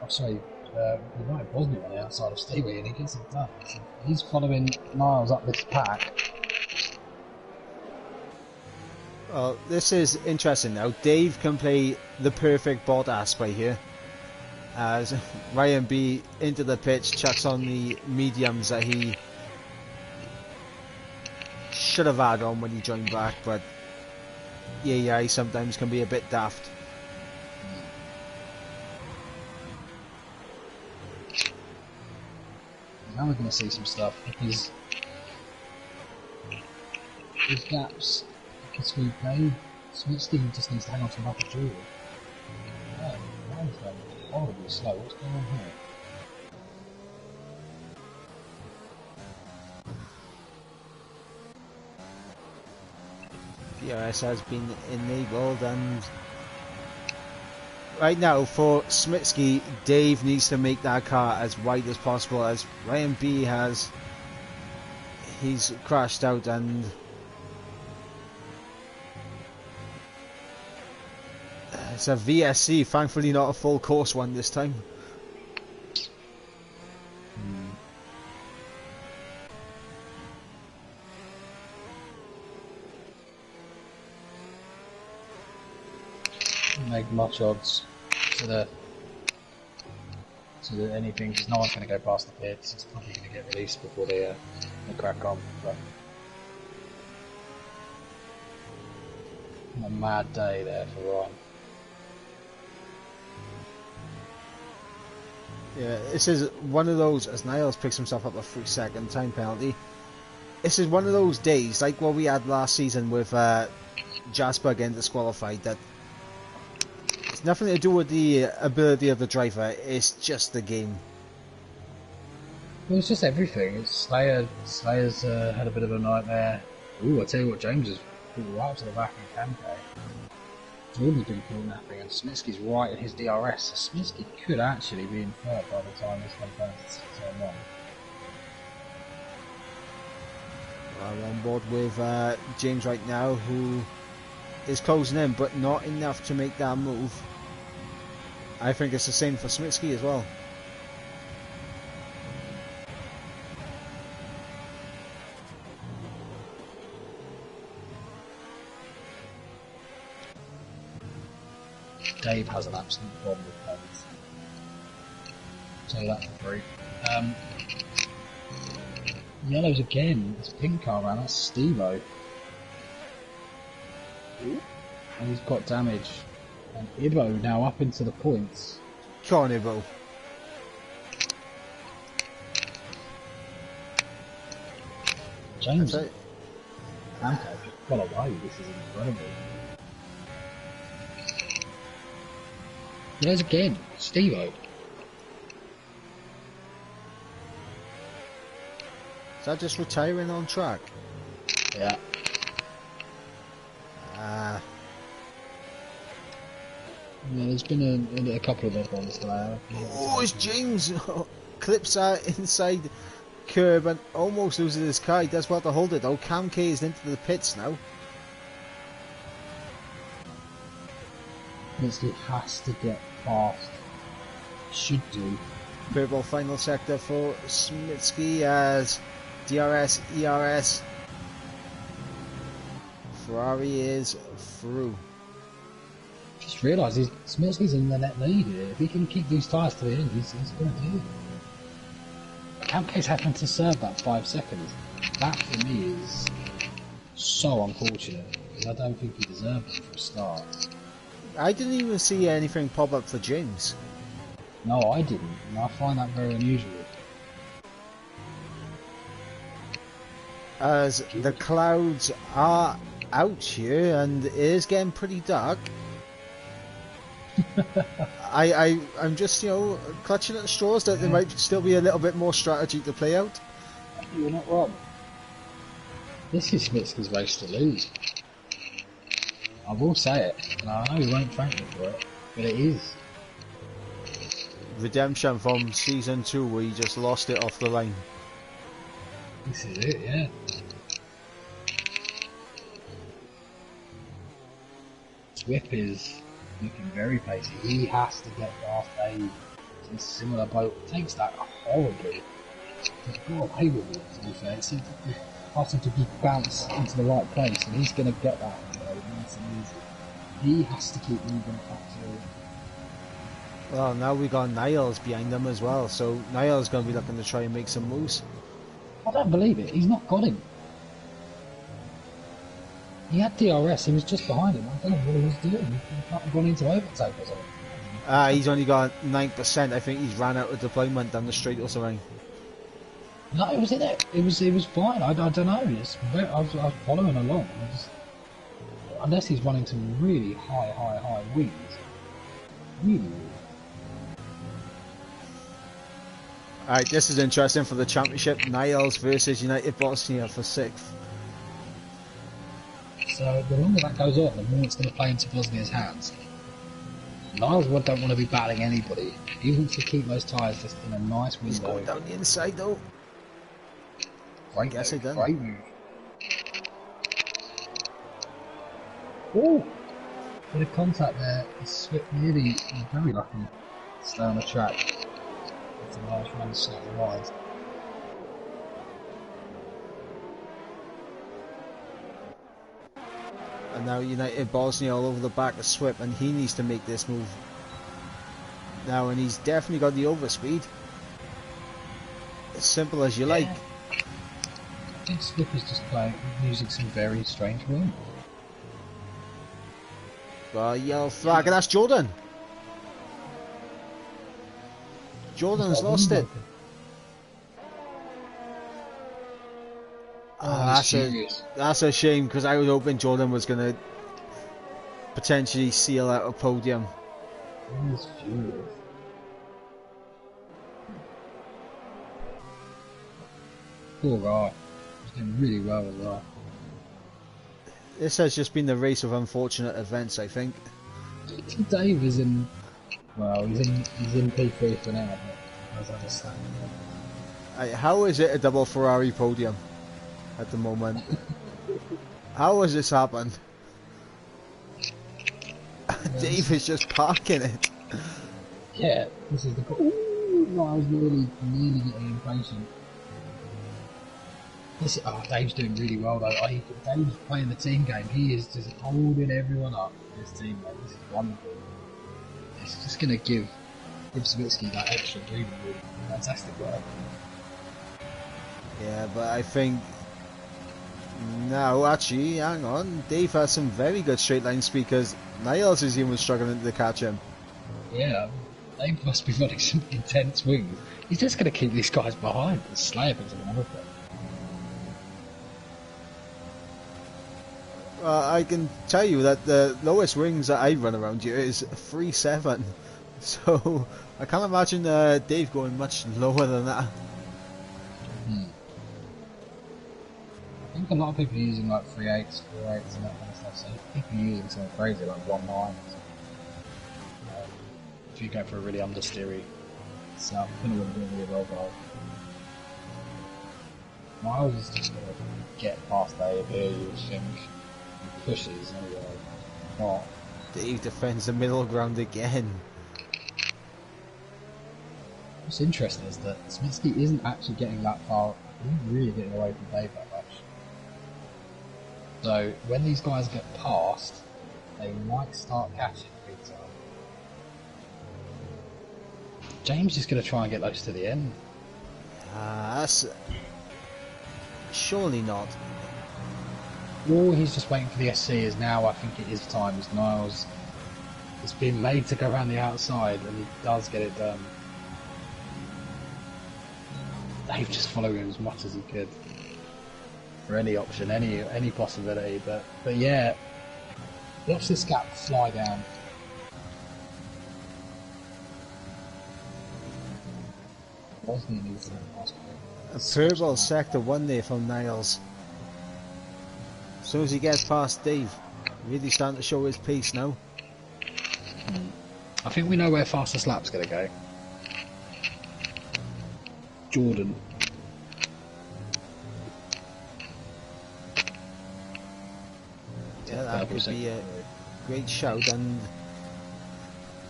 I'm sorry, we might Bosnia on the outside of Stevie and he gets it done. So he's following Niles up this pack. Well, this is interesting now. Dave can play the perfect Bottas play here. As Ryan B into the pitch, chucks on the mediums that he should have had on when he joined back, but yeah, he sometimes can be a bit daft. Now we're going to see some stuff because there's gaps. Because we know Smitsky just needs to hang on to Michael Jordan. Oh, that is going horribly slow. What's going on here? PRS has been enabled, and right now for Smitsky, Dave needs to make that car as wide as possible, as Ryan B has. He's crashed out, and it's a VSC, thankfully not a full course one this time. Make much odds to the anything, because no one's going to go past the pits. It's probably going to get released before they crack on. But a mad day there for Ryan. Yeah, this is one of those, as Niles picks himself up a 3-second time penalty. This is one of those days, like what we had last season with Jasper getting disqualified, that it's nothing to do with the ability of the driver, it's just the game. Well, it's just everything. It's Slayer's had a bit of a nightmare. Ooh, I tell you what, James is right up to the back in Camco. Jordan's been kidnapping, and Smitsky's right in his DRS, so Smitsky could actually be in third by the time this one turns to turn one. We're on board with James right now, who is closing in, but not enough to make that move. I think it's the same for Smitsky as well. Dave has an absolute problem with pens. So that's for free. Yellows again. It's pink car around. That's Steve-O. And he's got damage. And Ibo now up into the points. Come on, Ibo. James. Camco just got away. This is incredible. There's again, Steve-O. Is that just retiring on track? Yeah. Ah. Yeah, there's been a couple of those ones there. Oh, it's James! Clips out inside curb and almost loses his car. He does well to hold it though. Cam K is into the pits now. Smitsky has to get past. Should do. Purple final sector for Smitsky as DRS, ERS. Ferrari is through. Just realised Smitsky's in the net lead here. If he can keep these tyres to the end, he's going to do it. Camco's having to serve that 5 seconds. That for me is so unfortunate, because I don't think he deserved it from the start. I didn't even see anything pop up for James. No, I didn't, and I find that very unusual. As the clouds are out here and it is getting pretty dark. I'm just, clutching at the straws that there might still be a little bit more strategy to play out. You're not wrong. This is Smitsky's race to lose. I will say it, and I know he won't thank me for it, but it is. Redemption from season 2 where he just lost it off the line. This is it, yeah. Whip is looking very pacey. He has to get past Dave. It's in a similar boat. It takes that horribly. He's got away with it, to be fair. It seems to ask him to be bounced into the right place, and he's going to get that. Nice and easy. He has to keep moving factory. Well, now we got Niles behind them as well, so Niles going to be looking to try and make some moves. I don't believe it. He's not got him. He had DRS, he was just behind him. I don't know what he was doing. He might have gone into overtake or something. He's only got 9%. I think he's ran out of deployment down the straight or something. No, it was in it. It was fine. I don't know. I was following along. Unless he's running some really high wings. Really. Alright, this is interesting for the championship. Niles versus United Bosnia for 6th. So the longer that goes on, the more it's going to play into Bosnia's hands. Niles don't want to be battling anybody. He wants to keep those tyres just in a nice window. He's going down the inside though. Great Guess move, it done. great move. Oh! Bit of contact there. Swift nearly very lucky to stay on the track. It's a large run slightly wide. And now United Bosnia all over the back of Swip, and he needs to make this move now, and he's definitely got the overspeed. As simple as you like. I think Swip is just using some very strange wing. Yellow flag, and that's Jordan. Jordan's lost it. That's a shame, because I was hoping Jordan was going to potentially seal out a podium. He's furious. Poor guy. He's doing really well as well. This has just been the race of unfortunate events, I think. Dave is in... Well, he's in P3 for now, but as I understand. How is it a double Ferrari podium at the moment? How has this happened? Dave is just parking it. Yeah, this is the... Ooh, no, I was nearly getting impatient. Dave's doing really well though. Dave's playing the team game. He is just holding everyone up. This team, mate. This is wonderful. It's just going to give Savitsky that extra breathing room. Fantastic work. Yeah, but I think... No, actually, hang on. Dave has some very good straight line speed, because Niles is even struggling to catch him. Yeah, Dave must be running some intense wings. He's just going to keep these guys behind and slay up into another thing. I can tell you that the lowest wings that I run around here is 3.7, so I can't imagine Dave going much lower than that. I think a lot of people are using like 3.8s, 4.8s and that kind of stuff, so people are using something crazy like 1.9. If you go for a really understeery setup, I don't know what doing really well, but Miles is just going to get past A, B, you think. Pushes anyway. Not. Dave defends the middle ground again. What's interesting is that Smitsky isn't actually getting that far. He's not really getting away from Dave that much. So when these guys get past, they might start catching big time. James is going to try and get those to the end. That's surely not. Or he's just waiting for the SC, as now I think it is time, as Niles has been made to go around the outside and he does get it done. Dave just following him as much as he could for any option, any possibility, but yeah, watch this gap fly down. Bosnia needs to A purple sector 1 there from Niles. As soon as he gets past Dave, really starting to show his pace now. I think we know where fastest lap's going to go. Jordan. Yeah, that would be a great shout, and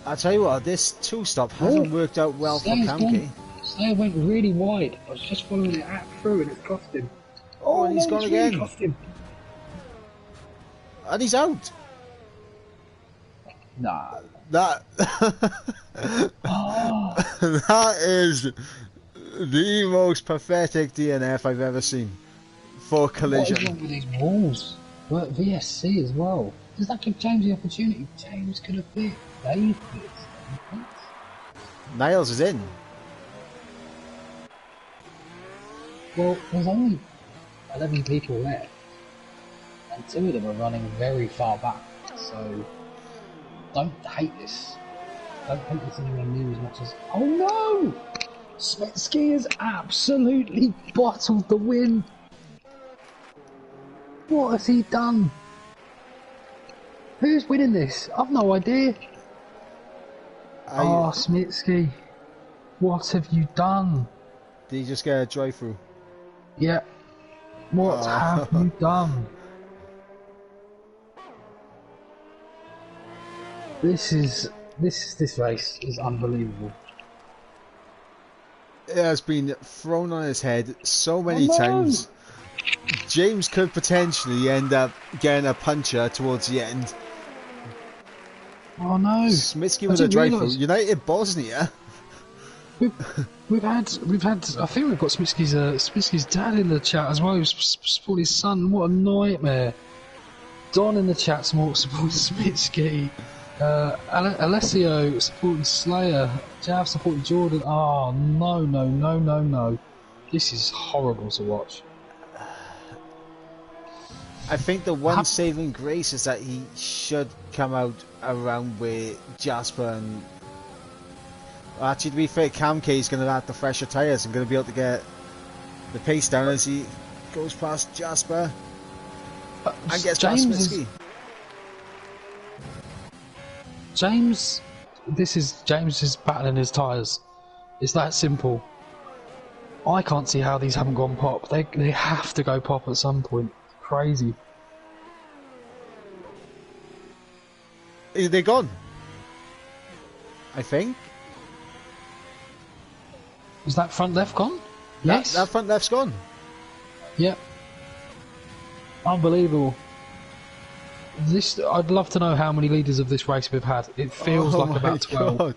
I'll tell you what, this two-stop hasn't worked out well for Kamke. Slayer went really wide. I was just following it out through and it cost him. Oh, and he's gone again. Cost him. And he's out. Nah. That that is the most pathetic DNF I've ever seen for collision. What is wrong with these walls? But VSC as well. Does that give James the opportunity? James could have bit. Dave bit. Niles is in. Well, there's only 11 people left, and 2 of them are running very far back, so don't hate this. Don't hate this anywhere near as much as... Oh no! Smitsky has absolutely bottled the win! What has he done? Who's winning this? I've no idea. Oh, Smitsky, what have you done? Did he just get a drive through? Yeah. What have you done? This race is unbelievable. It has been thrown on his head so many times. James could potentially end up getting a puncher towards the end. Oh no! Smitsky with a drive through. United Bosnia. We've had. I think we've got Smitsky's dad in the chat as well. He's supporting his son. What a nightmare! Don in the chat supporting Smitsky. Alessio supporting Slayer. Jav supporting Jordan. Oh no! This is horrible to watch. I think the one saving grace is that he should come out around where Jasper and... Well, actually, to be fair, Cam K is going to have the fresher tyres and going to be able to get the pace down as he goes past Jasper and gets past Smitsky. James is battling his tyres. It's that simple. I can't see how these haven't gone pop. They have to go pop at some point. Crazy. They're gone. I think. Is that front left gone? Yes. That front left's gone. Yep. Unbelievable. I'd love to know how many leaders of this race we've had. It feels like about 12. God.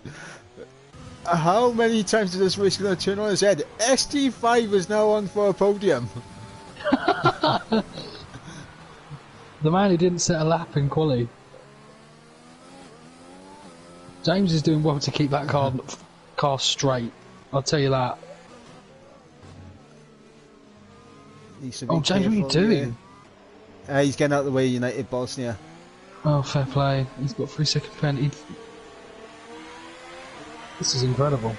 How many times is this race going to turn on its head? ST5 is now on for a podium. The man who didn't set a lap in quali. James is doing well to keep that car straight. I'll tell you that. Oh, James, what are you doing? He's getting out of the way of United Bosnia. Oh, fair play. He's got 3-second penalty. This is incredible.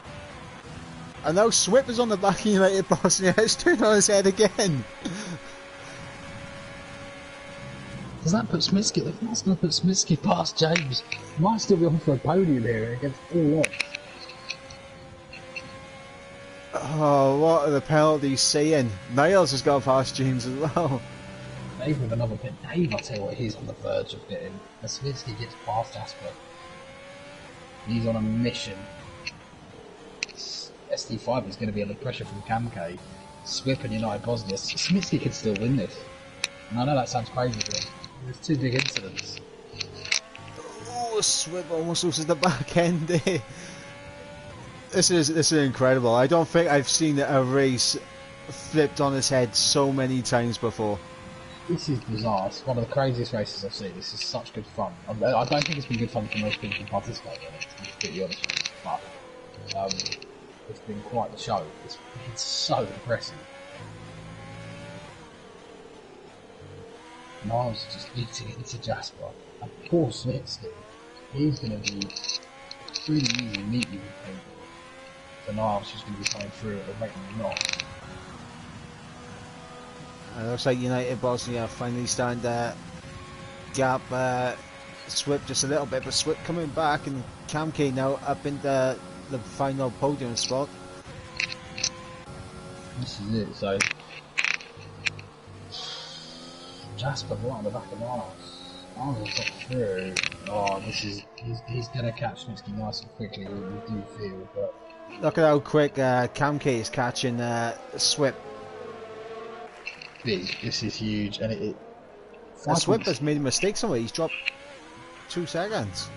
And now Swip is on the back of United Bosnia. It's turned on his head again. Does that put Smitsky? That's going to put Smitsky past James. He might still be on for a podium here against all odds. Oh, what are the penalties saying? Niles has got past James as well. Dave with another pit. Dave, I'll tell you what, he's on the verge of getting. As Smitsky gets past Jasper, he's on a mission. ST5 is going to be under pressure from Camke. Swip and United Bosnia. Smitsky could still win this. And I know that sounds crazy, but there's 2 big incidents. Oh, Swip almost loses the back end there. This is incredible. I don't think I've seen a race flipped on its head so many times before. This is bizarre. It's one of the craziest races I've seen. This is such good fun. I don't think it's been good fun for most people to participate in it, to be completely honest with you. But it's been quite the show. It's so impressive. Niles just eating into Jasper. And poor Smitsky. He's going to be really easy neatly with people. So Niles is going to be coming through at a rate not. It looks like United Bosnia finally starting to gap Swip just a little bit, but Swip coming back and Camke now up into the final podium spot. This is it, so Jasper right on the back of Niles. Niles has got through. Oh, he's going to catch Smitsky nice and quickly, we do feel, but look at how quick Camke is catching Swip. Big. This is huge, and it Swip has made a mistake somewhere. He's dropped 2 seconds.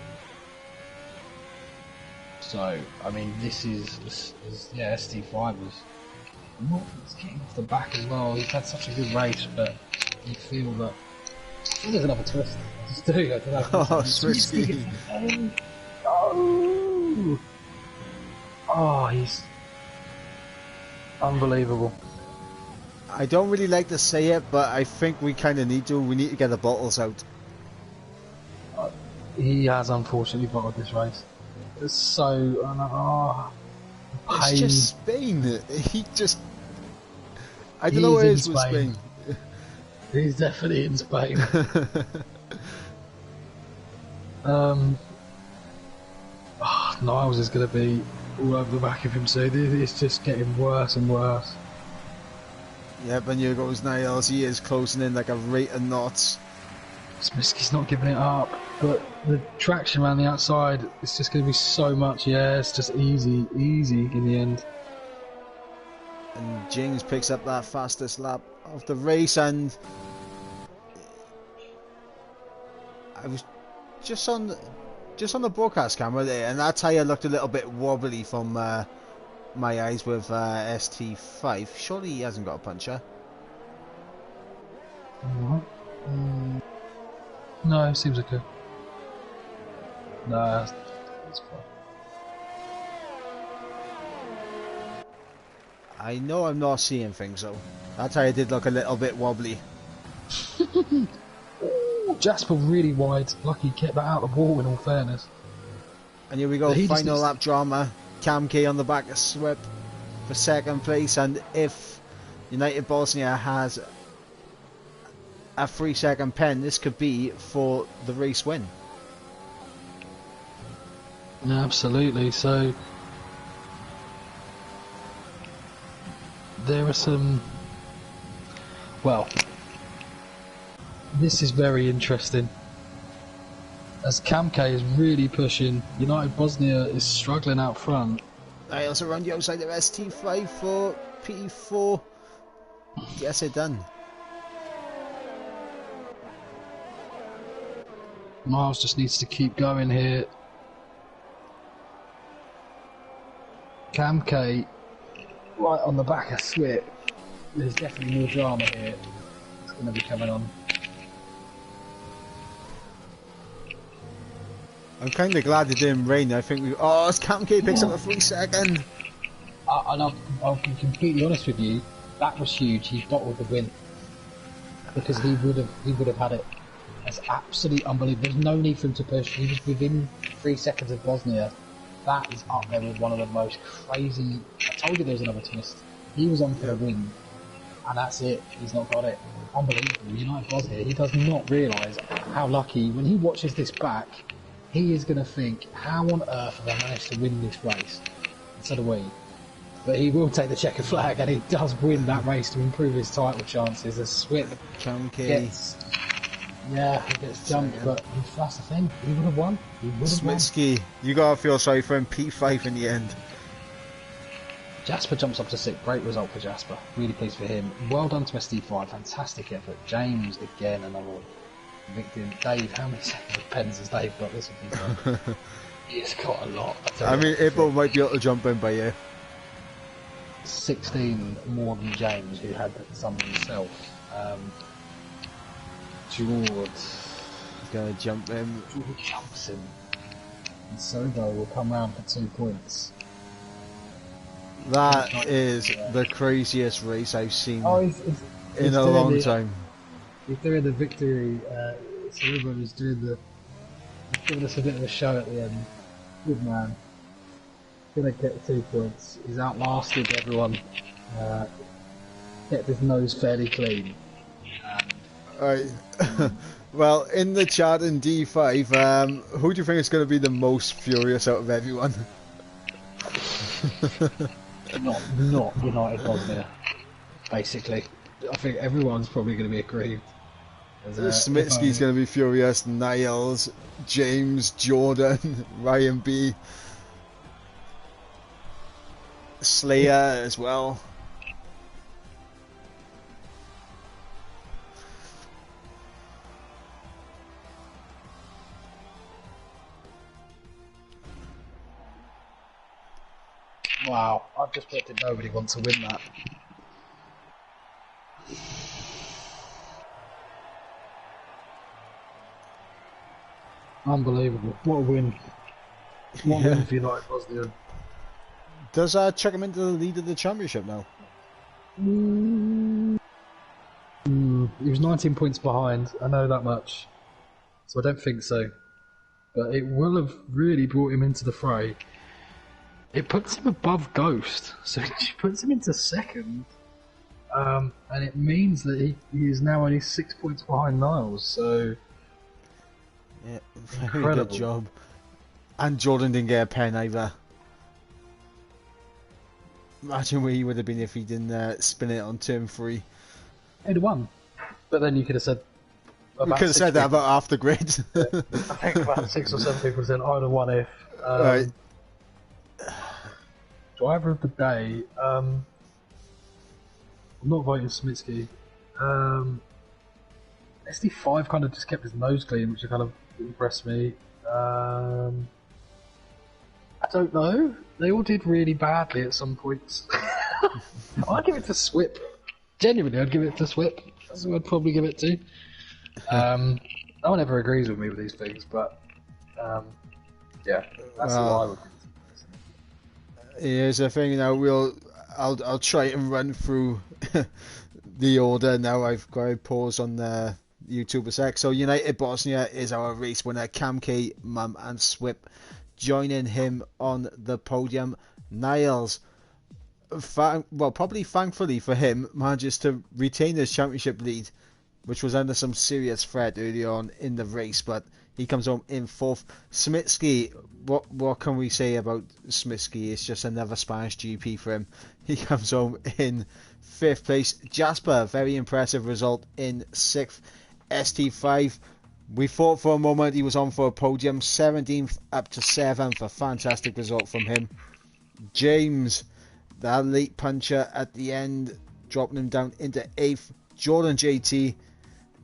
So, I mean, this is yeah, ST5 is not getting off the back as well. He's had such a good race, but you feel that There's another twist. I just do. I don't know. Oh, Smitsky. Oh! Oh, he's unbelievable. I don't really like to say it, but I think we kind of need to. We need to get the bottles out. He has unfortunately bottled this race. It's so... It's pain. just Spain. He just... I don't He know what it is is in with Spain. Spain. He's definitely in Spain. Niles is going to be all over the back of him soon. It's just getting worse and worse. Yep, and here goes Niles. He is closing in like a rate of knots. Smitsky's not giving it up, but the traction around the outside, it's just going to be so much. Yeah, it's just easy in the end. And James picks up that fastest lap of the race, and I was just on the broadcast camera there, and that tyre looked a little bit wobbly from my eyes with ST5. Surely he hasn't got a puncher. No, seems okay. No, that's fine. I know I'm not seeing things though. That tyre did look a little bit wobbly. Ooh, Jasper really wide. Lucky he kept that out of the wall, in all fairness. And here we go, He just final needs- lap drama. Cam K on the back of Swip for second place, and if United Bosnia has a 3-second pen, this could be for the race win. Absolutely. So there are some. Well, this is very interesting. As Kamke is really pushing, United Bosnia is struggling out front. I also run the outside of ST5 for P4. Yes, it done. Miles just needs to keep going here. Kamke right on the back of Swip. There's definitely more drama here. It's going to be coming on. I'm kind of glad it didn't rain. I think as Cam K picks up a 3-second. And I'll be completely honest with you, that was huge. He bottled the win because he would have had it. That's absolutely unbelievable. There's no need for him to push. He was within 3 seconds of Bosnia. That is up there with one of the most crazy. I told you there was another twist. He was on for the win, and that's it. He's not got it. Unbelievable. United Bosnia. He does not realise how lucky. When he watches this back, he is going to think, how on earth have I managed to win this race? And so do we. But he will take the checkered flag, and he does win that race to improve his title chances. As Swip Cam K. gets, he gets jumped, but that's the thing. He would have won. He would have won. Smitsky, you gotta feel sorry for him. P5 in the end. Jasper jumps up to 6th. Great result for Jasper. Really pleased for him. Well done to SD5. Fantastic effort. James again, another victim. Dave, how many seconds of pens has Dave got this week? He's got a lot. I mean, Ibo might be able to jump in by you. 16 more than James, who had some himself. George Gonna jump in. jumps in. And Sobo will come round for 2 points. That is the craziest race I've seen He's in a long time. He's doing the victory. Sobo is doing he's giving us a bit of a show at the end. Good man. Gonna get the 2 points. He's outlasted everyone. Kept his nose fairly clean. Alright. Well, in the chat in D5, who do you think is going to be the most furious out of everyone? Not United Bosnia. Basically, I think everyone's probably going to be aggrieved. Smitsky's going to be furious, Niles, James, Jordan, Ryan B, Slayer as well. Wow, I've just predicted nobody wants to win that. Unbelievable. What a win. What a Yeah. win for United Bosnia. Does chuck him into the lead of the championship now? He was 19 points behind, I know that much. So I don't think so. But it will have really brought him into the fray. It puts him above Ghost, so it puts him into second. And it means that he is now only 6 points behind Niles, so... Yeah, very Incredible. good job. And Jordan didn't get a pen either. Imagine where he would have been if he didn't spin it on turn 3. He'd have won. But then you could have said... We could have said that about half the grid. I think about 6 or 7 people said, I'd have won if... Right. Driver of the day, I'm not voting Smitsky. SD5 kind of just kept his nose clean, which kind of impressed me. I don't know. They all did really badly at some points. I'd give it to Swip. Genuinely, I'd give it to Swip. That's who I'd probably give it to. No one ever agrees with me with these things, but yeah, that's who I would. Here's the thing now. I'll try and run through the order now. I've got a pause on the YouTube a sec. So United Bosnia is our race winner. Cam K, Mum and Swip joining him on the podium. Niles, probably thankfully for him, manages to retain his championship lead, which was under some serious threat early on in the race, but he comes home in 4th. Smitsky, what can we say about Smitsky? It's just another Spanish GP for him. He comes home in 5th place. Jasper, very impressive result in 6th. ST5, we thought for a moment he was on for a podium. 17th up to 7th, a fantastic result from him. James, that late puncher at the end, dropping him down into 8th. Jordan JT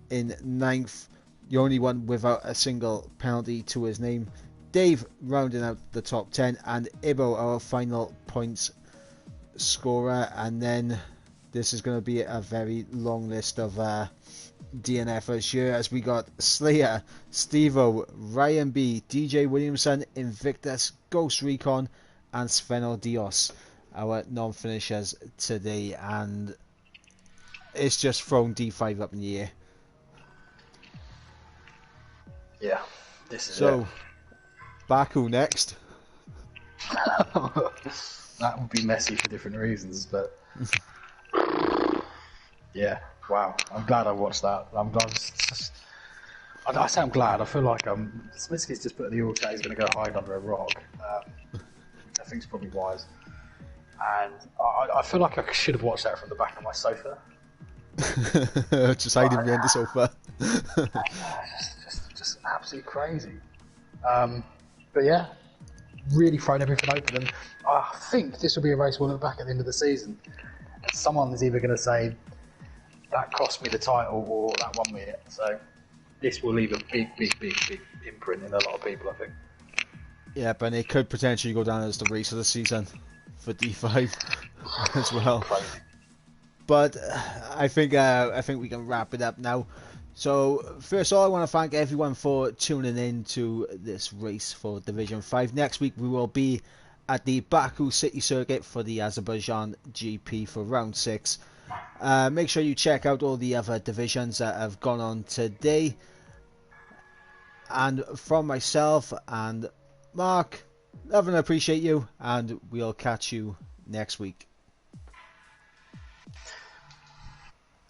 in 9th, the only one without a single penalty to his name. Dave rounding out the top 10, and Ibo our final points scorer. And then this is going to be a very long list of DNFers here, as we got Slayer, Stevo, Ryan B, DJ Williamson, Invictus, Ghost Recon, and Sveno Dios, our non-finishers today. And it's just thrown D5 up in the air. Yeah, this is so, Baku next. That would be messy for different reasons, but yeah, wow. I'm glad I watched that. I sound glad. I feel like Smitsky's just put in the all chat he's going to go hide under a rock, which I think is probably wise. And I feel like I should have watched that from the back of my sofa. Just hiding behind the sofa. just absolutely crazy. But yeah, really thrown everything open, and I think this will be a race we'll look back at the end of the season. Someone is either going to say that cost me the title or that won me it. So this will leave a big imprint in a lot of people, I think. Yeah, but it could potentially go down as the race of the season for D5 as well. Crazy. But I think we can wrap it up now. So first of all, I want to thank everyone for tuning in to this race for Division 5. Next week we will be at the Baku City Circuit for the Azerbaijan GP for round 6. Make sure you check out all the other divisions that have gone on today. And from myself and Mark, love and appreciate you, and we'll catch you next week.